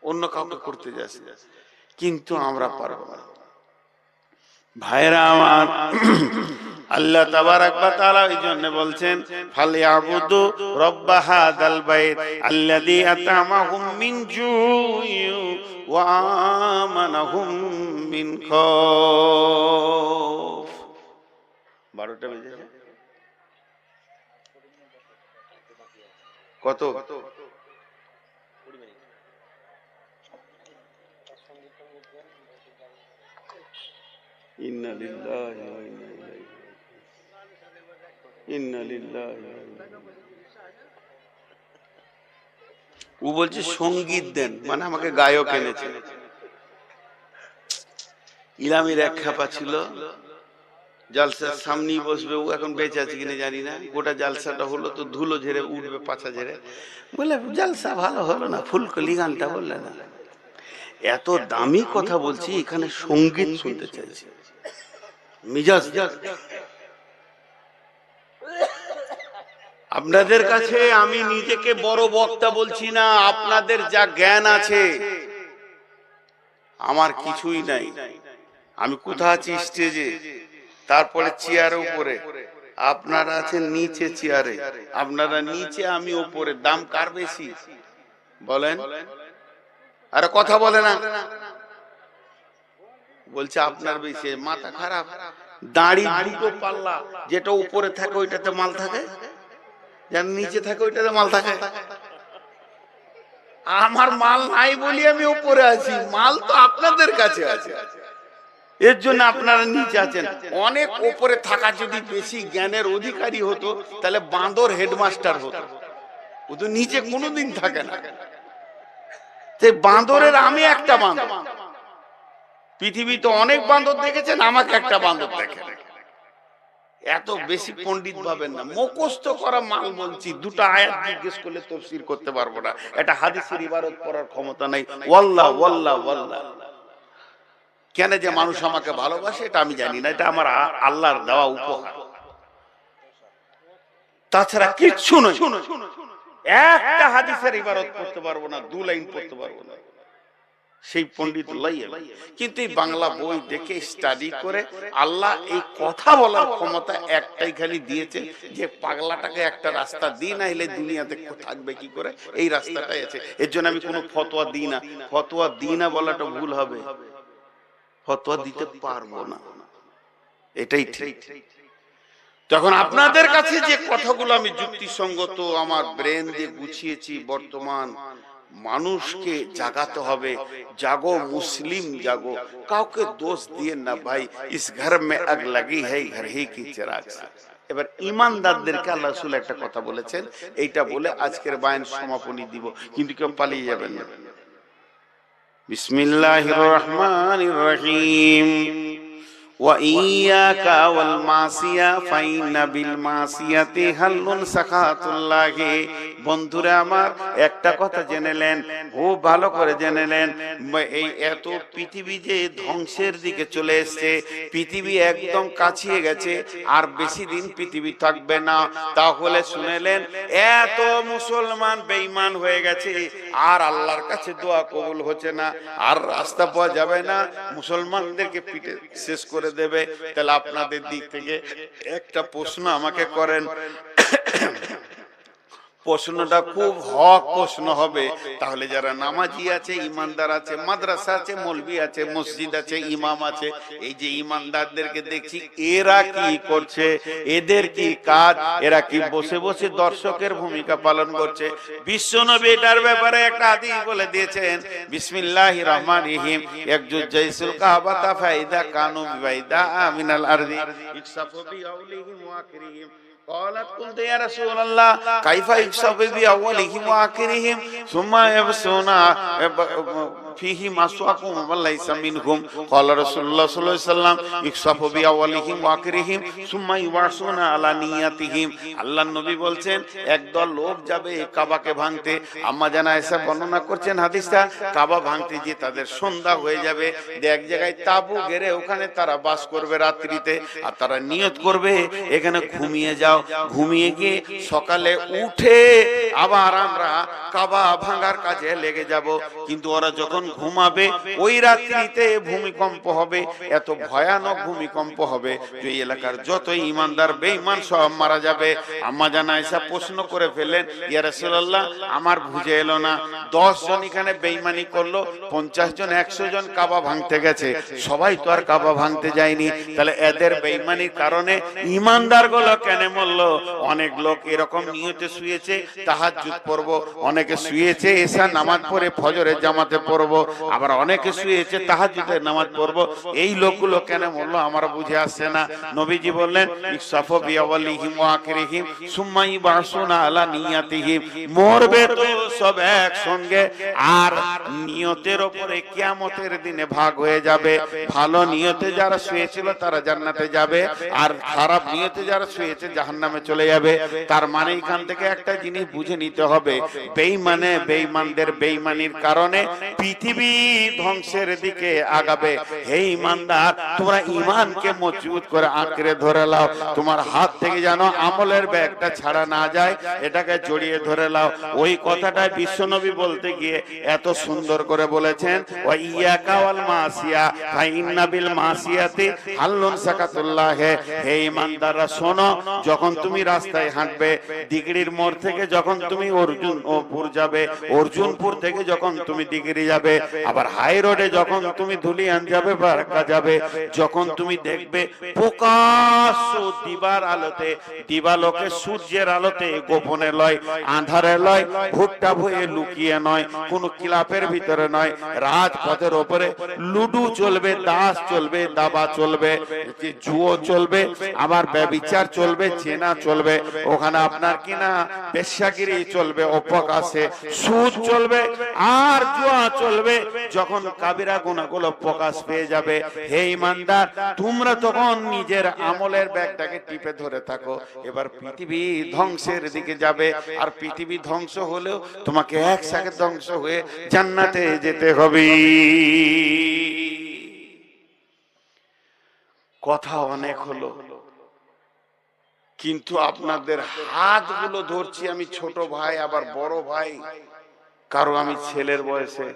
অন্য কাউকে করতে যাচ্ছে, কিন্তু আমরা পারবো না। ভাইরা আমার, আল্লাহ তাবারক ওয়া তাআলা এই জন্য বলছেন, ফালিয়াবুদু রাব্ব হাযাল বাইত আল্লাযী আতামাহুম মিন জুইন ওয়া আমানাহুম মিন খাউফ। 12টা বেজেছে, কত? ইন্না লিল্লাহি ওয়া ইন্না ইলাইহি, ইন্না লিল্লাহি ওয়া ইন্না ইলাইহি। ও বলছে সঙ্গীত দেন, মানে আমাকে গায়ক এনেছে। ইলামির এক খাপা ছিল, জালসার সামনেই বসবে, ও এখন বেঁচে আছে কিনা জানি না। গোটা জালসাটা হলো তো ধুলো ঝেড়ে উঠবে, পাছা ঝেড়ে, বলে জালসা ভালো হলো না, ফুলকলি গানটা বললে না। এত দামি কথা বলছি, এখানে সঙ্গীত শুনতে চাইছি, মিজাজ। আপনাদের কাছে আমি নিজেকে বড় বক্তা বলছি না, আপনাদের যা জ্ঞান আছে, আমার কিছুই নাই। আমি কোথা আছি? স্টেজে, তারপরে চেয়ারের উপরে, আপনারা আছেন নিচে চেয়ারে। আপনারা নিচে, আমি উপরে। দাম কার বেশি বলেন? আরে কথা বলে না, বলছে আপনার বেশি। মাথা খারাপ? দাড়ি দুটো পাল্লা, যেটা উপরে থাকে ওইটাতে মাল থাকে, যার নিচে থাকে ওইটাতে মাল থাকে। আমার মাল নাই বলি আমি উপরে আছি, মাল তো আপনাদের কাছে আছে, এর জন্য আপনারা নিচে আছেন। অনেক উপরে থাকা যদি বেশি জ্ঞানের অধিকারী হতো, তাহলে বাঁদর হেডমাস্টার হতো। ও তো নিচে কোনোদিন থাকে না। বাঁদরের আমি একটা বাঁদর। পৃথিবীতে অনেক বাঁদর দেখেছেন, আমাকে একটা বাঁদর দেখেন। এত বেশি পণ্ডিত ভাবেন না, মুখস্থ করা মাল বলছি। দুটো আয়াত জিজ্ঞেস করলে তাফসীর করতে পারবো না, এটা হাদিসের ইবারত পড়ার ক্ষমতা নাই। ওয়াল্লাহ ওয়াল্লাহ ওয়াল্লাহ। কেন যে মানুষ আমাকে ভালোবাসে এটা আমি জানি না, এটা আমার আল্লাহর দেওয়া উপহার, তাছাড়া কিচ্ছু নয়। একটা হাদিসের ইবারত পড়তে পারবো না, 2 লাইন পড়তে পারবো না, সেই পণ্ডিত লাইয়া। কিন্তু এই বাংলা বই দেখে স্টাডি করে আল্লাহ এই কথা বলার ক্ষমতা একটাই খালি দিয়েছে, যে পাগলাটাকে একটা রাস্তা দিই না, এলে দুনিয়াতে থাকবে কি করে, এই রাস্তাটাই আছে। এর জন্য আমি কোনো ফতোয়া দিই না। ফতোয়া দিই না বলাটা ভুল হবে, ফতোয়া দিতে পারবো না, এটাই ঠিক। তখন আপনাদের কাছে যে কথাগুলো আমি যুক্তিসঙ্গত আমার ব্রেন দিয়ে গুছিয়েছি, বর্তমান মানুষকে জাগাতে হবে। জাগো মুসলিম জাগো, কাউকে দোষ দিয়ে না ভাই। ইস ঘর মে আগ লাগি है घर ही की चिराग से। এবার ইমানদারদেরকে আল্লাহ রাসূল একটা কথা বলেছেন, এইটা বলে আজকের বায়ান সমাপনী দিব, কিন্তু কেউ পালিয়ে যাবেন না। বিসমিল্লাহির রহমানির রহিম। ওয়া ইয়াকা ওয়াল মাসিয়া ফাইন্না বিল মাসিয়াতি হাল্লুন সাখাতুল্লাহি। বন্ধুরা আমার, একটা কথা জেনেলেন, খুব ভালো করে জেনেলেন, এই এত পৃথিবী যে ধ্বংসের দিকে চলে এসছে, পৃথিবী একদম কাছিয়ে গেছে, আর বেশি দিন পৃথিবী থাকবে না। তাহলে শুনেলেন, এত মুসলমান বেঈমান হয়ে গেছে, আর আল্লাহর কাছে দোয়া কবুল হচ্ছে না, আর রাস্তা পাওয়া যাবে না, মুসলমানদেরকে পিটে শেষ করে দেবে। তাহলে আপনাদের দিক থেকে একটা প্রশ্ন আমাকে করেন, প্রশ্নটা খুব হক প্রশ্ন হবে। তাহলে যারা নামাজি আছে, ইমানদার আছে, মাদ্রাসা আছে, মৌলবি আছে, মসজিদ আছে, ইমাম আছে, এই যে ইমানদারদেরকে দেখছি, এরা কি করছে? এদের কি কাজ? এরা কি বসে বসে দর্শকের ভূমিকা পালন করছে? বিশ্বনবী এটার ব্যাপারে একটা হাদিস বলে দিয়েছেন, বিসমিল্লাহির রহমানির রহিম, ইয়াকজুজাইসুল কাবাতা ফাইদা কানু বিবাইদা মিনাল আরদি ইকসাফু বিআউলিহিম ওয়া আকরিহিম। قالت قلت يا رسول الله كيف يكسب بأولهم وآخرهم ثم يبصون فيهم أسواقهم وليس منهم قال رسول الله صلى الله عليه وسلم يكسب بأولهم وآخرهم ثم يبصون على نياتهم। আল্লাহর নবী বলছেন, একদল লোক যাবে কাবাকে ভাঙতে। আম্মা জানা আয়েশা বর্ণনা করছেন হাদিসটা, কাবা ভাঙতে গিয়ে তাদের সন্ধ্যা হয়ে যাবে, এক জায়গায় তাবু গেড়ে ওখানে তারা বাস করবে রাত্রিতে, আর তারা নিয়ত করবে এখানে ঘুমিয়ে যাও। ঘুমিয়ে গিয়ে সকালে উঠে আবার আমরা কাবা ভাঙার কাজে লেগে যাব। কিন্তু ওরা যখন ঘুমাবে, ওই রাত্রিতে ভূমিকম্প হবে, এত ভয়ানক ভূমিকম্প হবে যে এলাকার যত ইমানদার বেঈমান সব মারা যাবে। আম্মা জান আয়েশা প্রশ্ন করে ফেললেন, ইয়া রাসূলুল্লাহ, আমার বুঝে এলো না, 10 জন এখানে বেঈমানি করলো, 50 জন 100 জন কাবা ভাঙতে গেছে, সবাই তো আর কাবা ভাঙতে যায়নি, তাহলে এদের বেঈমানির কারণে ইমানদার গুলো কেন মরলো? অনেক লোক এরকম নিয়তে শুয়েছে তাহাজ্জুদ পড়ব, অনেকে শুয়েছে এশা নামাজ পড়ে ফজরের জামাতে পড়ব, আবার অনেকে শুয়েছে তাহাজ্জুদের নামাজ পড়ব। এই লোকগুলো কেন মরলো আমার বুঝে আসছে না। নবীজি বললেন, ইকসাফু বিআওয়ালিহিম ওয়া আখিরিহিম সুম্মা ইবাসুনা আলা নিয়াতিহিম। মরবে তো সব একসঙ্গে, আর নিয়তের উপরে কিয়ামতের দিনে ভাগ হয়ে যাবে। ভালো নিয়তে যারা শুয়েছিল তারা জান্নাতে যাবে, আর খারাপ নিয়তে যারা শুয়েছে জাহান্নামে চলে যাবে। তার মানে এখান থেকে একটা জিনিস বুঝে নিতে হবে, বেঈমানদের বেঈমানির কারণে পৃথিবী ধ্বংসের দিকে আগাবে। হে ঈমানদার, তোমরা ঈমানকে মজবুত করে আঁকড়ে ধরে নাও, তোমার হাত থেকে যেন আমলের ব্যাগটা ছাড়া না যায়, এটাকে জড়িয়ে ধরে নাও। ওই কথাটাই বিশ্বনবী বলতে গিয়ে এত সুন্দর করে বলেছেন, ওয়া ইয়াকা ওয়াল মাসিয়া ফাইন্না বিল মাসিয়াতি হাল্লুন সাকাতুল্লাহ। হে ঈমানদাররা শোনো, যখন তুমি রাস্তায় হাঁটবে, দিগড়ির মোড় থেকে যখন তুমি অর্জুনপুর যাবে, অর্জুনপুর থেকে যখন তুমি দিগড়ি যাবে, আবার হাই রোডে যখন তুমি ধুলিয়ান যাবে, বারাকা যাবে, যখন তুমি দেখবে প্রকাশ্য দিবার আলোতে, দিবালোকে সূর্যের আলোতে, গোপনে লয়, আঁধারে লয়, ভুট্টা ভয়ে লুকিয়ে নয়, কোন ক্লাবের ভিতরে নয়, রাজপথের ওপরে লুডু চলবে, তাস চলবে, দাবা চলবে, জুয়ো চলবে, আবার ব্যভিচার চলবে, চেনা চলবে, ওখানে আপনার কিনা বেশ্যাগিরি চলবে, অপকাশে সুদ চলবে, আর জুয়া চলবে। যখন কাবিরা গুনাহগুলো প্রকাশ পেয়ে যাবে, হে ঈমানদার, তোমরা তখন নিজের আমলের ব্যাগটাকে টিপে ধরে থাকো। এবার পৃথিবী ধ্বংসের দিকে যাবে, আর পৃথিবী ধ্বংস হলেও তোমাকে একসাথে ধ্বংস হয়ে জান্নাতে যেতে হবে। কথা অনেক হলো, কিন্তু আপনাদের হাতগুলো ধরছি আমি, ছোট ভাই আবার বড় ভাই, কারো আমি ছেলের বয়সে,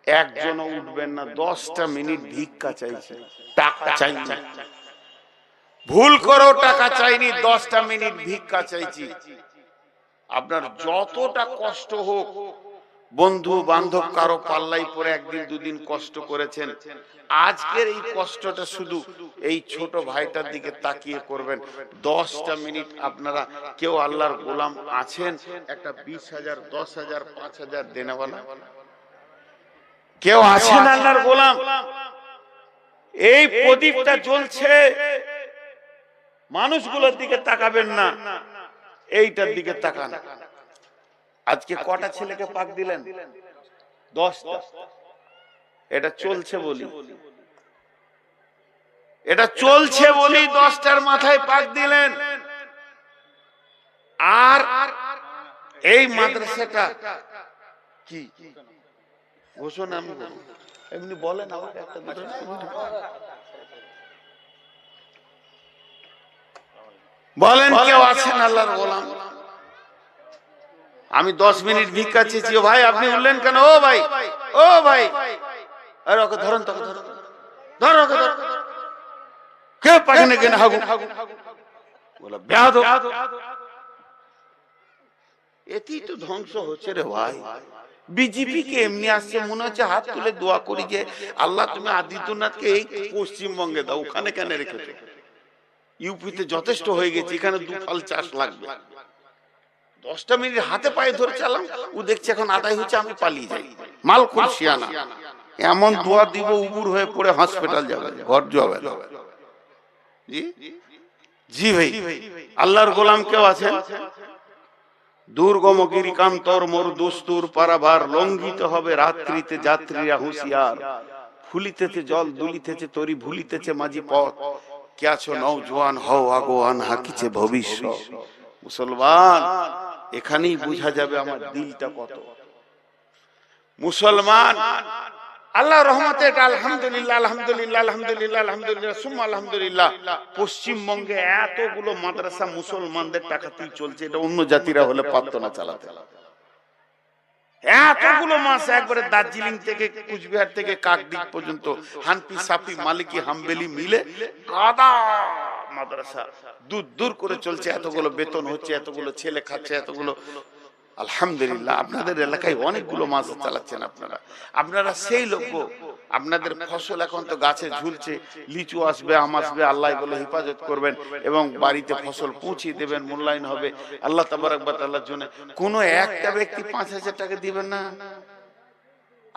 একজনও উঠবেন না, 10টা মিনিট ভিক্ষা চাইছি, টাকা চাইনি, ভুল করো টাকা চাইনি, 10টা মিনিট ভিক্ষা চাইছি। আপনার যতটা কষ্ট হোক, বন্ধু বান্ধব কারো পাল্লাই পরে একদিন দুদিন কষ্ট করেছেন, আজকের এই কষ্টটা শুধু এই ছোট ভাইটার দিকে তাকিয়ে করবেন। 10টা মিনিট আপনারা কেউ আল্লাহর গোলাম আছেন, একটা 20,000, 10,000, 5,000 দেনেওয়ালা কেউ আছেন আল্লাহর গোলাম? এই প্রদীপটা জ্বলছে, মানুষগুলোর দিকে তাকাবেন না, এইটার দিকে তাকান। আজকে কটা ছেলেকে পাক দিলেন? 10টা। এটা চলছে বলি, এটা চলছে বলি 10টার মাথায় পাক দিলেন। আর এই মাদ্রাসাটা কি ঘোষণা আমি এমনি বলেন আমাকে একটা দুটো বলেন, কেউ আছেন আল্লাহর গোলাম? আমি 10 মিনিট ভিক্ষা চেয়েছি, ও ভাই আপনি উঠলেন কেন? ও ভাই, ও ভাই, আরে ওকে ধরুন, তোকে ধরুন, ধর ওকে ধর, কে পাগনে কেন হাগু বলা ব্যাধ। এতেই তো ধ্বংস হচ্ছে রে ভাই। বিজেপি কে এমনি আসছে, মনে হচ্ছে হাত তুলে দোয়া করি যে আল্লাহ তুমি আদিত্যনাথকে এই পশ্চিমবঙ্গে দাও, ওখানে কেন রেখেছো? ইউপিতে যথেষ্ট হয়ে গেছে, এখানে দুফাল চাষ লাগবে। 10টা মিনিট হাতে পায়ে ধরে চালাম, ও দেখছে এখন আদায় হচ্ছে, আমি পালিয়ে যাই। মাল খুশিয়ানা এমন দোয়া দিব, উবুর হয়ে পড়ে হসপিটাল যাবে, ঘর যাবে। জি জি ভাই, আল্লাহর গোলাম কেউ আছে? দুর্গম গিরিকান্তর মোর দস্তুর পারাবার লঙ্ঘিত হবে রাত্রিতে যাত্রীরা হুঁশিয়ার, ফুলিতেছে জল দুলিতেছে তরি ভুলিতেছে মাঝি পথ, কে আছো নওজোয়ান হও আগোয়ান হাকিছে ভবিষ্যৎ। মুসলমান, এখানেই বোঝা যাবে আমার দিলটা কত মুসলমান। আল্লাহ রহমতে আলহামদুলিল্লাহ আলহামদুলিল্লাহ আলহামদুলিল্লাহ আলহামদুলিল্লাহ সুম্মা আলহামদুলিল্লাহ। পশ্চিমবঙ্গে এতগুলো মাদ্রাসা মুসলমানদের টাকাতেই চলছে, এটা অন্য জাতিরা হলে পারত না চালাতে। এতগুলো মাস একবারে দার্জিলিং থেকে কুচবিহার থেকে কাকদ্বীপ পর্যন্ত হানফি সাফি মালিকি হাম্বেলি মিলে গাদা মাদ্রাসা দূর দূর করে চলছে, এতগুলো বেতন হচ্ছে, এতগুলো ছেলে খাচ্ছে, এতগুলো আলহামদুলিল্লাহ। আপনাদের এলাকায় অনেকগুলো মাছ চালাচ্ছেন আপনারা, আপনারা সেই লোক। আপনাদের ফসল এখন তো গাছে ঝুলছে, লিচু আসবে, আম আসবে, আল্লাহ বলে হেফাজত করবেন এবং বাড়িতে ফসল পৌঁছিয়ে দেবেন, মূল্যায়ন হবে আল্লাহ তাবারক ওয়া তাআলার জন্য। কোন একটা ব্যক্তি 5,000 টাকা দিবেন না।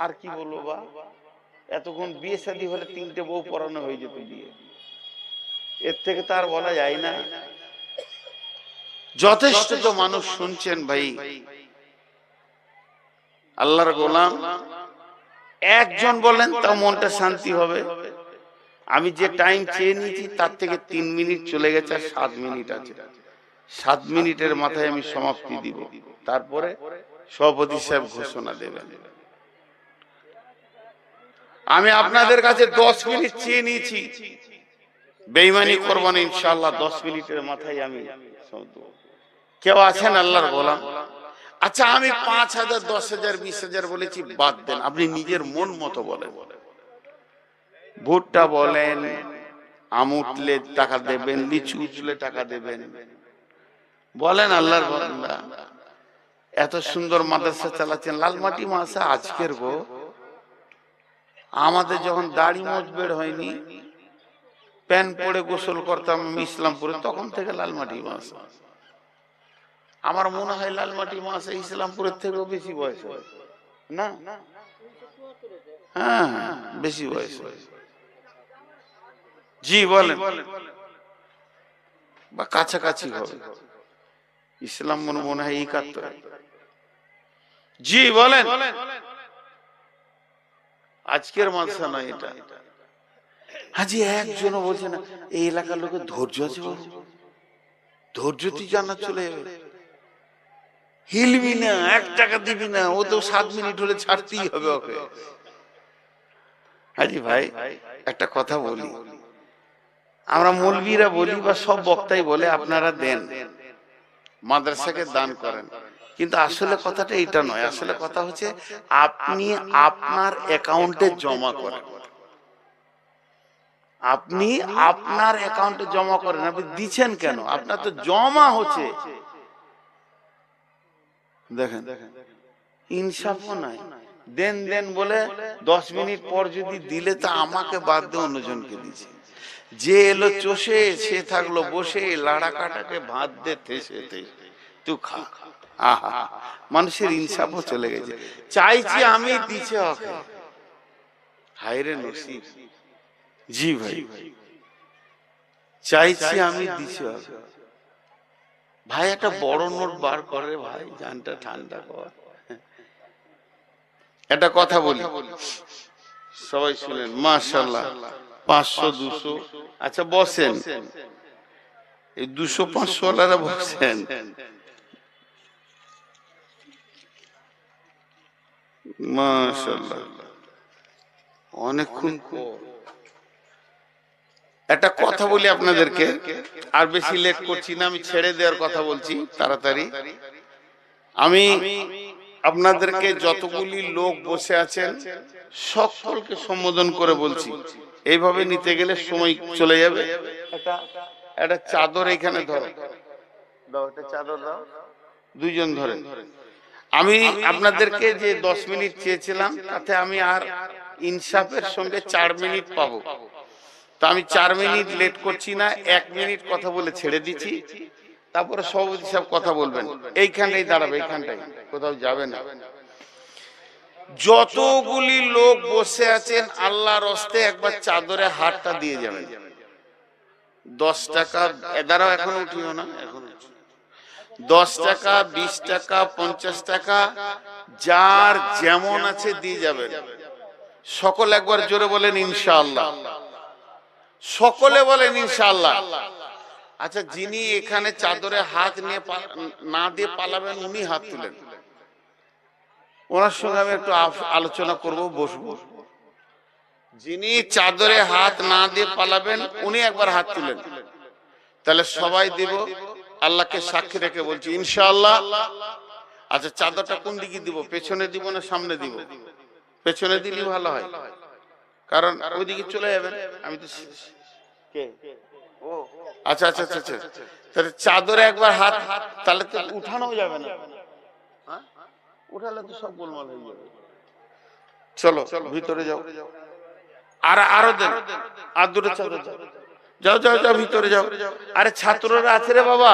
আর কি বলবো বা, এতক্ষণ বিয়ে শাদী হলে 3টে বউ পড়ানো হয়ে যেত বিয়ে, এর থেকে তো আর বলা যায় না। যথেষ্ট তো মানুষ শুনছেন ভাই। আল্লাহর গোলাম একজন বলেন তা মনটা শান্তি হবে। আমি যে টাইম চেয়ে নিয়েছি তার থেকে 3 মিনিট চলে গেছে, আর 7 মিনিট আছে। 7 মিনিটের মাথায় আমি সমাপ্তি দিব, তারপরে সভাপতি সাহেব ঘোষণা দেবেন। আমি আপনাদের কাছে 10 মিনিট চেয়ে নিয়েছি, বেঈমানি করব না ইনশাআল্লাহ। 10 মিনিটের মাথায় আমি কেউ আছেন আল্লাহর গোলাম? আচ্ছা, আমি 5,000 10,000 20,000 বলেছি, বাদ দেন, আপনি নিজের মন মতো বলেন। ভুট্টা বলেন, আম উঠলে টাকা দেবেন, লিচু উঠলে টাকা দেবেন, বলেন আল্লাহর বান্দা। এত সুন্দর মাদ্রাসা চালাচ্ছেন, লালমাটি মাদ্রাসা আজকের গো। আমাদের যখন দাড়ি মোজ বের হয়নি, প্যান পরে গোসল করতাম ইসলামপুরে, তখন থেকে লালমাটি মাদ্রাসা। আমার মনে হয় লালমাটি মাদ্রাসা ইসলামপুরের থেকেও বেশি বয়স হয় না? হ্যাঁ, বেশি বয়স হয়। জি বলেন, বা কাছাকাছি হবে। ইসলাম মনে হয় 71। জি বলেন, আজকের মাদ্রাসা নয় এটা। হাজি একজনও বলছে না এই এলাকার লোকের ধৈর্য আছে, ধৈর্য তুই জানা চলে যাবে, হিলবি না, 1 টাকা দিবি না, ও তো 7 মিনিট হলে ছাড়তেই হবে ওকে। হাজি ভাই একটা কথা বলি, আমরা মৌলবীরা বলি বা সব বক্তাই বলে আপনারা দেন, মাদ্রাসাকে দান করেন, কিন্তু আসলে কথাটা এটা নয়। আসলে কথা হচ্ছে আপনি আপনার অ্যাকাউন্টে জমা করেন, আপনি আপনার অ্যাকাউন্টে জমা করেন। আপনি দিচ্ছেন কেন? আপনার তো জমা হচ্ছে। দেখেন ইনসাফও নাই, দেন দেন বলে 10 মিনিট পর যদি দিলে তা আমাকে বাদ দিয়ে অন্যজনকে দিচ্ছে। যে এলো চষে, সে থাকলো বসে, লাড়া কাটাকে ভাত দে থেসে থেসে তুই খা। আহা, মানুষের ইনসাফও চলে গেছে। চাইছি আমি দিছে ওকে, হায়রে নসিব। জি ভাই, চাইছি আমি দিছে ওকে। ভাই একটা বড় নোট বার করে ভাই, জানটা ঠান্ডা কর। একটা কথা বলি, সবাই শুনেন মাশাআল্লাহ 500 200। আচ্ছা বসেন, এই 200 500 ওয়ালারা বসেন। মাশাআল্লাহ অনেকক্ষণ পর একটা কথা বলি আপনাদেরকে, আর বেশি লেট করছি না, আমি ছেড়ে দেওয়ার কথা বলছি তাড়াতাড়ি। আমি আপনাদেরকে যতগুলি লোক বসে আছেন সকলকে সম্বোধন করে বলছি, এইভাবে নিতে গেলে সময় চলে যাবে। একটা চাদর এখানে ধরো, দাও একটা চাদর দাও, দুইজন ধরেন। আমি আপনাদেরকে যে 10 মিনিট চেয়েছিলাম তাতে আমি আর ইনসাফের সঙ্গে 4 মিনিট পাবো, তো আমি 4 মিনিট লেট করছি না, 1 মিনিট কথা বলে ছেড়ে দিচ্ছি। তারপরে সভাপতি সাহেব কথা বলবেন, এইখানটাই দাঁড়াবে, এইখানটাই, কোথাও যাবে না। যতগুলি লোক বসে আছেন আল্লাহর হস্তে একবার চাদরে হাতটা দিয়ে যাবেন। 10 টাকা এদারাও এখন উঠিও না, এখন 10 টাকা 20 টাকা 50 টাকা যার যেমন আছে দিয়ে যাবেন। সকল একবার জোরে বলেন ইনশাআল্লাহ, সকলে বলেন ইনশাআল্লাহ। আচ্ছা, যিনি এখানে চাদরে হাত নিয়ে না দিয়ে পালাবেন উনি হাত তুলেন, ওনার সঙ্গে আমি একটু আলোচনা করব, বসবো। যিনি চাদরে হাত না দিয়ে পালাবেন উনি একবার হাত তুলেন, তাহলে সবাই দিব। আল্লাহকে সাক্ষী রেখে বলছি ইনশাআল্লাহ। আচ্ছা, চাদরটা কোন দিকে দিব, পেছনে দিব না সামনে দিব? পেছনে দিলে ভালো হয়, কারণ ওইদিকে চলে যাবেন। আমি তো আচ্ছা আচ্ছা আচ্ছা আচ্ছা, তাহলে চাদরে একবার হাত, তাহলে তো উঠানো যাবে না, উঠালে তো সব গোলমাল হয়ে যাবে। চলো ভিতরে যাও, আর আরো দেন, আর দুটো চাদর যাও যাও যাও ভিতরে যাও। আরে ছাত্ররা আছে রে বাবা,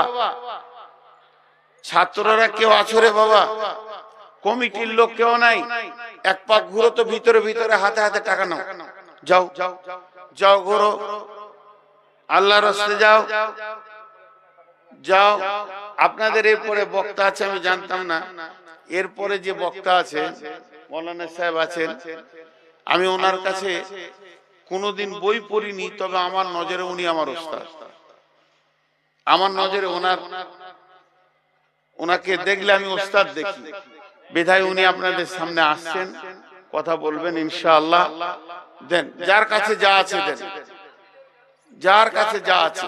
ছাত্ররা কেউ আছে রে বাবা, কমিটির লোক কেউ নাই? এক পাক ঘুরো তো ভিতরে ভিতরে, হাতে হাতে টাকা নাও, যাও যাও ঘুরো, আল্লাহর রাস্তায় যাও যাও। আপনাদের এরপরে বক্তা আছে, আমি জানতাম না, এরপরে যে বক্তা আছে মৌলানা সাহেব আছেন, আমি ওনার কাছে কোনোদিন বই পড়িনি, তবে আমার নজরে উনি আমার ওস্তাদ, আমার নজরে ওনাকে দেখলে আমি ওস্তাদ দেখি, বিধায় উনি আপনাদের সামনে আসছেন, কথা বলবেন ইনশাআল্লাহ। দেন, যার কাছে যা আছে দেন, যার কাছে যা আছে।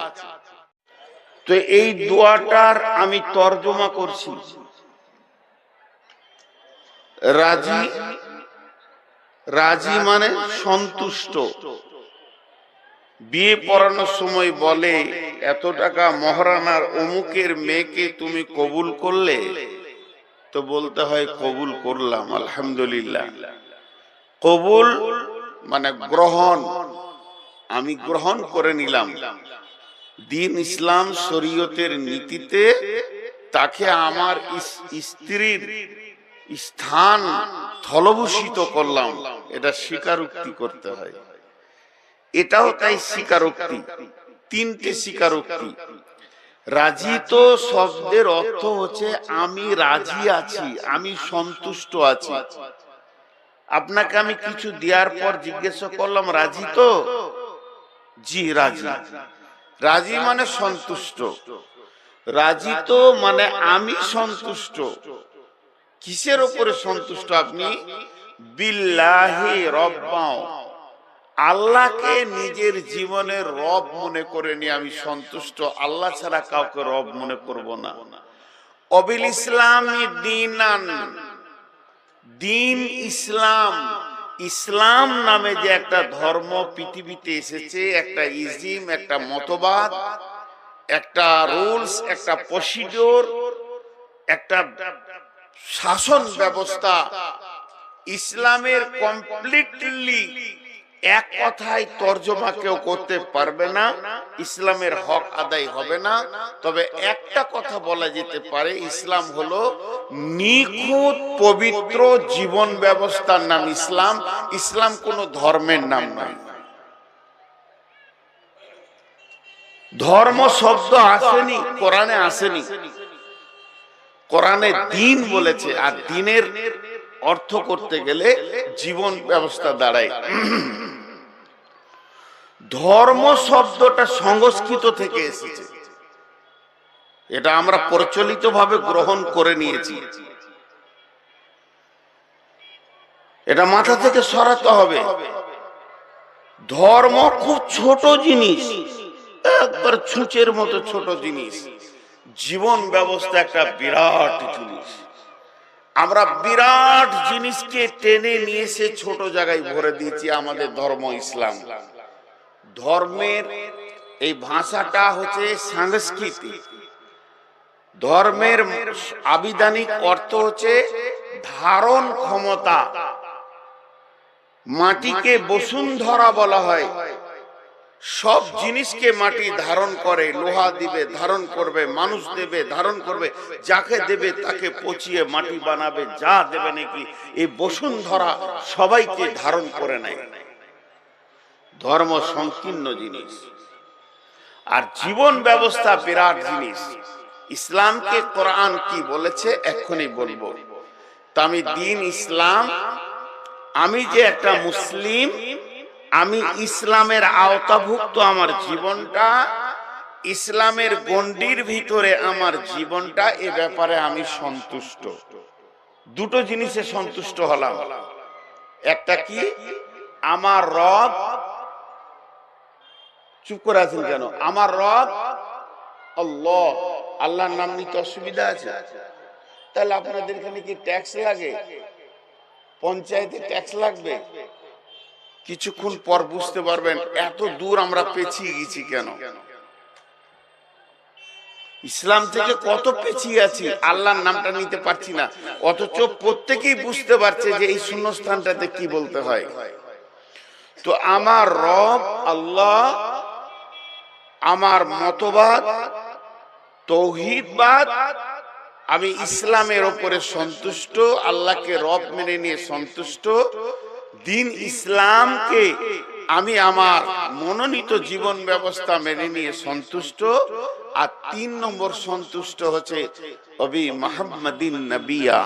তো এই দোয়াটার আমি তর্জমা করছি। রাজি, রাজি মানে সন্তুষ্ট। বিয়ে পড়ানোর সময় বলে এত টাকা মহারানার অমুকের মেয়েকে তুমি কবুল করলে, তো বলতে হয় কবুল করলাম আলহামদুলিল্লাহ। কবুল মানে গ্রহণ, আমি গ্রহণ করে নিলাম দিন ইসলাম শরীয়তের নীতিতে, তাকে আমার স্ত্রীর স্থান স্থলভূষিত করলাম, এটা স্বীকারোক্তি করতে হয়। এটাও তাই স্বীকারোক্তি, তিনটে স্বীকারোক্তি। রাজি তো শব্দের অর্থ হচ্ছে আমি রাজি আছি, আমি সন্তুষ্ট আছি। আপনাকে আমি কিছু দেওয়ার পর জিজ্ঞাসা করলাম রাজি তো? জি রাজি। রাজি মানে সন্তুষ্ট, রাজি তো মানে আমি সন্তুষ্ট। কিসের উপরে সন্তুষ্ট আপনি? বিল্লাহি রব্বাও, আল্লাহকে নিজের জীবনের রব মনে করে নিয়ে আমি সন্তুষ্ট, আল্লাহ ছাড়া কাউকে রব মনে করব না। অবিল ইসলামি দীনান, দিন ইসলাম, ইসলাম নামে যে একটা ধর্ম পৃথিবীতে এসেছে, একটা ইজিম, একটা মতবাদ, একটা রুলস, একটা প্রসিডিওর, একটা শাসন ব্যবস্থা, ইসলামের কমপ্লিটলি এক কথায় তর্জমা কেউ করতে পারবে না, ইসলামের হক আদায় হবে না। তবে একটা কথা বলা যেতে পারে, ইসলাম হলো নিখুঁত পবিত্র জীবন ব্যবস্থার নাম ইসলাম। ইসলাম কোনো ধর্মের নাম নয়। ধর্ম শব্দ আসেনি কোরআনে, আসেনি। কোরআনে দিন বলেছে, আর দিনের অর্থ করতে গেলে জীবন ব্যবস্থা দাঁড়ায়। ধর্ম শব্দটা সংস্কৃত থেকে এসেছে, এটা আমরা প্রচলিত ভাবে গ্রহণ করে নিয়েছি, এটা মাথা থেকে সরাতে হবে। ধর্ম খুব ছোট জিনিস, একবার ছুঁচের মতো ছোট জিনিস। জীবন ব্যবস্থা একটা বিরাট জিনিস। আমরা বিরাট জিনিসকে টেনে নিয়ে এসে ছোট জায়গায় ভরে দিয়েছি আমাদের ধর্ম ইসলাম। ধর্মের এই ভাষাটা হচ্ছে সাংস্কৃতিক। ধর্মের আবিধানিক অর্থ হচ্ছে ধারণ ক্ষমতা। মাটিকে বসুন্ধরা বলা হয়, সব জিনিসকে মাটি ধারণ করে। লোহা দিবে ধারণ করবে, মানুষ দেবে ধারণ করবে, যাকে দেবে তাকে পচিয়ে মাটি বানাবে, যা দেবে নাকি এই বসুন্ধরা সবাইকে ধারণ করে নেয়। ধর্ম সংকীর্ণ জিনিস, আর জীবন ব্যবস্থা বিরাট জিনিস। ইসলামকে কোরআন কি বলেছে এক্ষুনি বলবো। তো আমি দিন ইসলাম, আমি যে একটা মুসলিম, আমি ইসলামের আওতাভুক্ত, আমার জীবনটা ইসলামের গণ্ডির ভিতরে আমার জীবনটা, এ ব্যাপারে আমি সন্তুষ্ট। দুটো জিনিসে সন্তুষ্ট হলাম। একটা কি, আমার রব, চুপ করে আছেন কেন? আমার রব আল্লাহ। আল্লাহর নাম নিতে অসুবিধা আছে? তাহলে আপনাদের এখানে কি ট্যাক্স লাগে? পঞ্চায়েতে ট্যাক্স লাগবে? কিছুক্ষণ পর বুঝতে পারবেন এত দূর আমরা পেছিয়ে গেছি কেন। ইসলাম থেকে কত পেছিয়ে আছি, আল্লাহর নামটা নিতে পারছি না, অথচ প্রত্যেকেই বুঝতে পারছে যে এই শূন্যস্থানটাতে কি বলতে হয়। তো আমার রব আল্লাহ, আমার মতবাদ তৌহিদবাদ, আমি ইসলামের ওপরে সন্তুষ্ট, আল্লাহকে রব মেনে নিয়ে সন্তুষ্ট, দিন ইসলামকে আমি আমার মনোনীত জীবন ব্যবস্থা মেনে নিয়ে সন্তুষ্ট। আর 3 নম্বর সন্তুষ্ট হচ্ছে অবি মুহাম্মাদিন নবিয়া,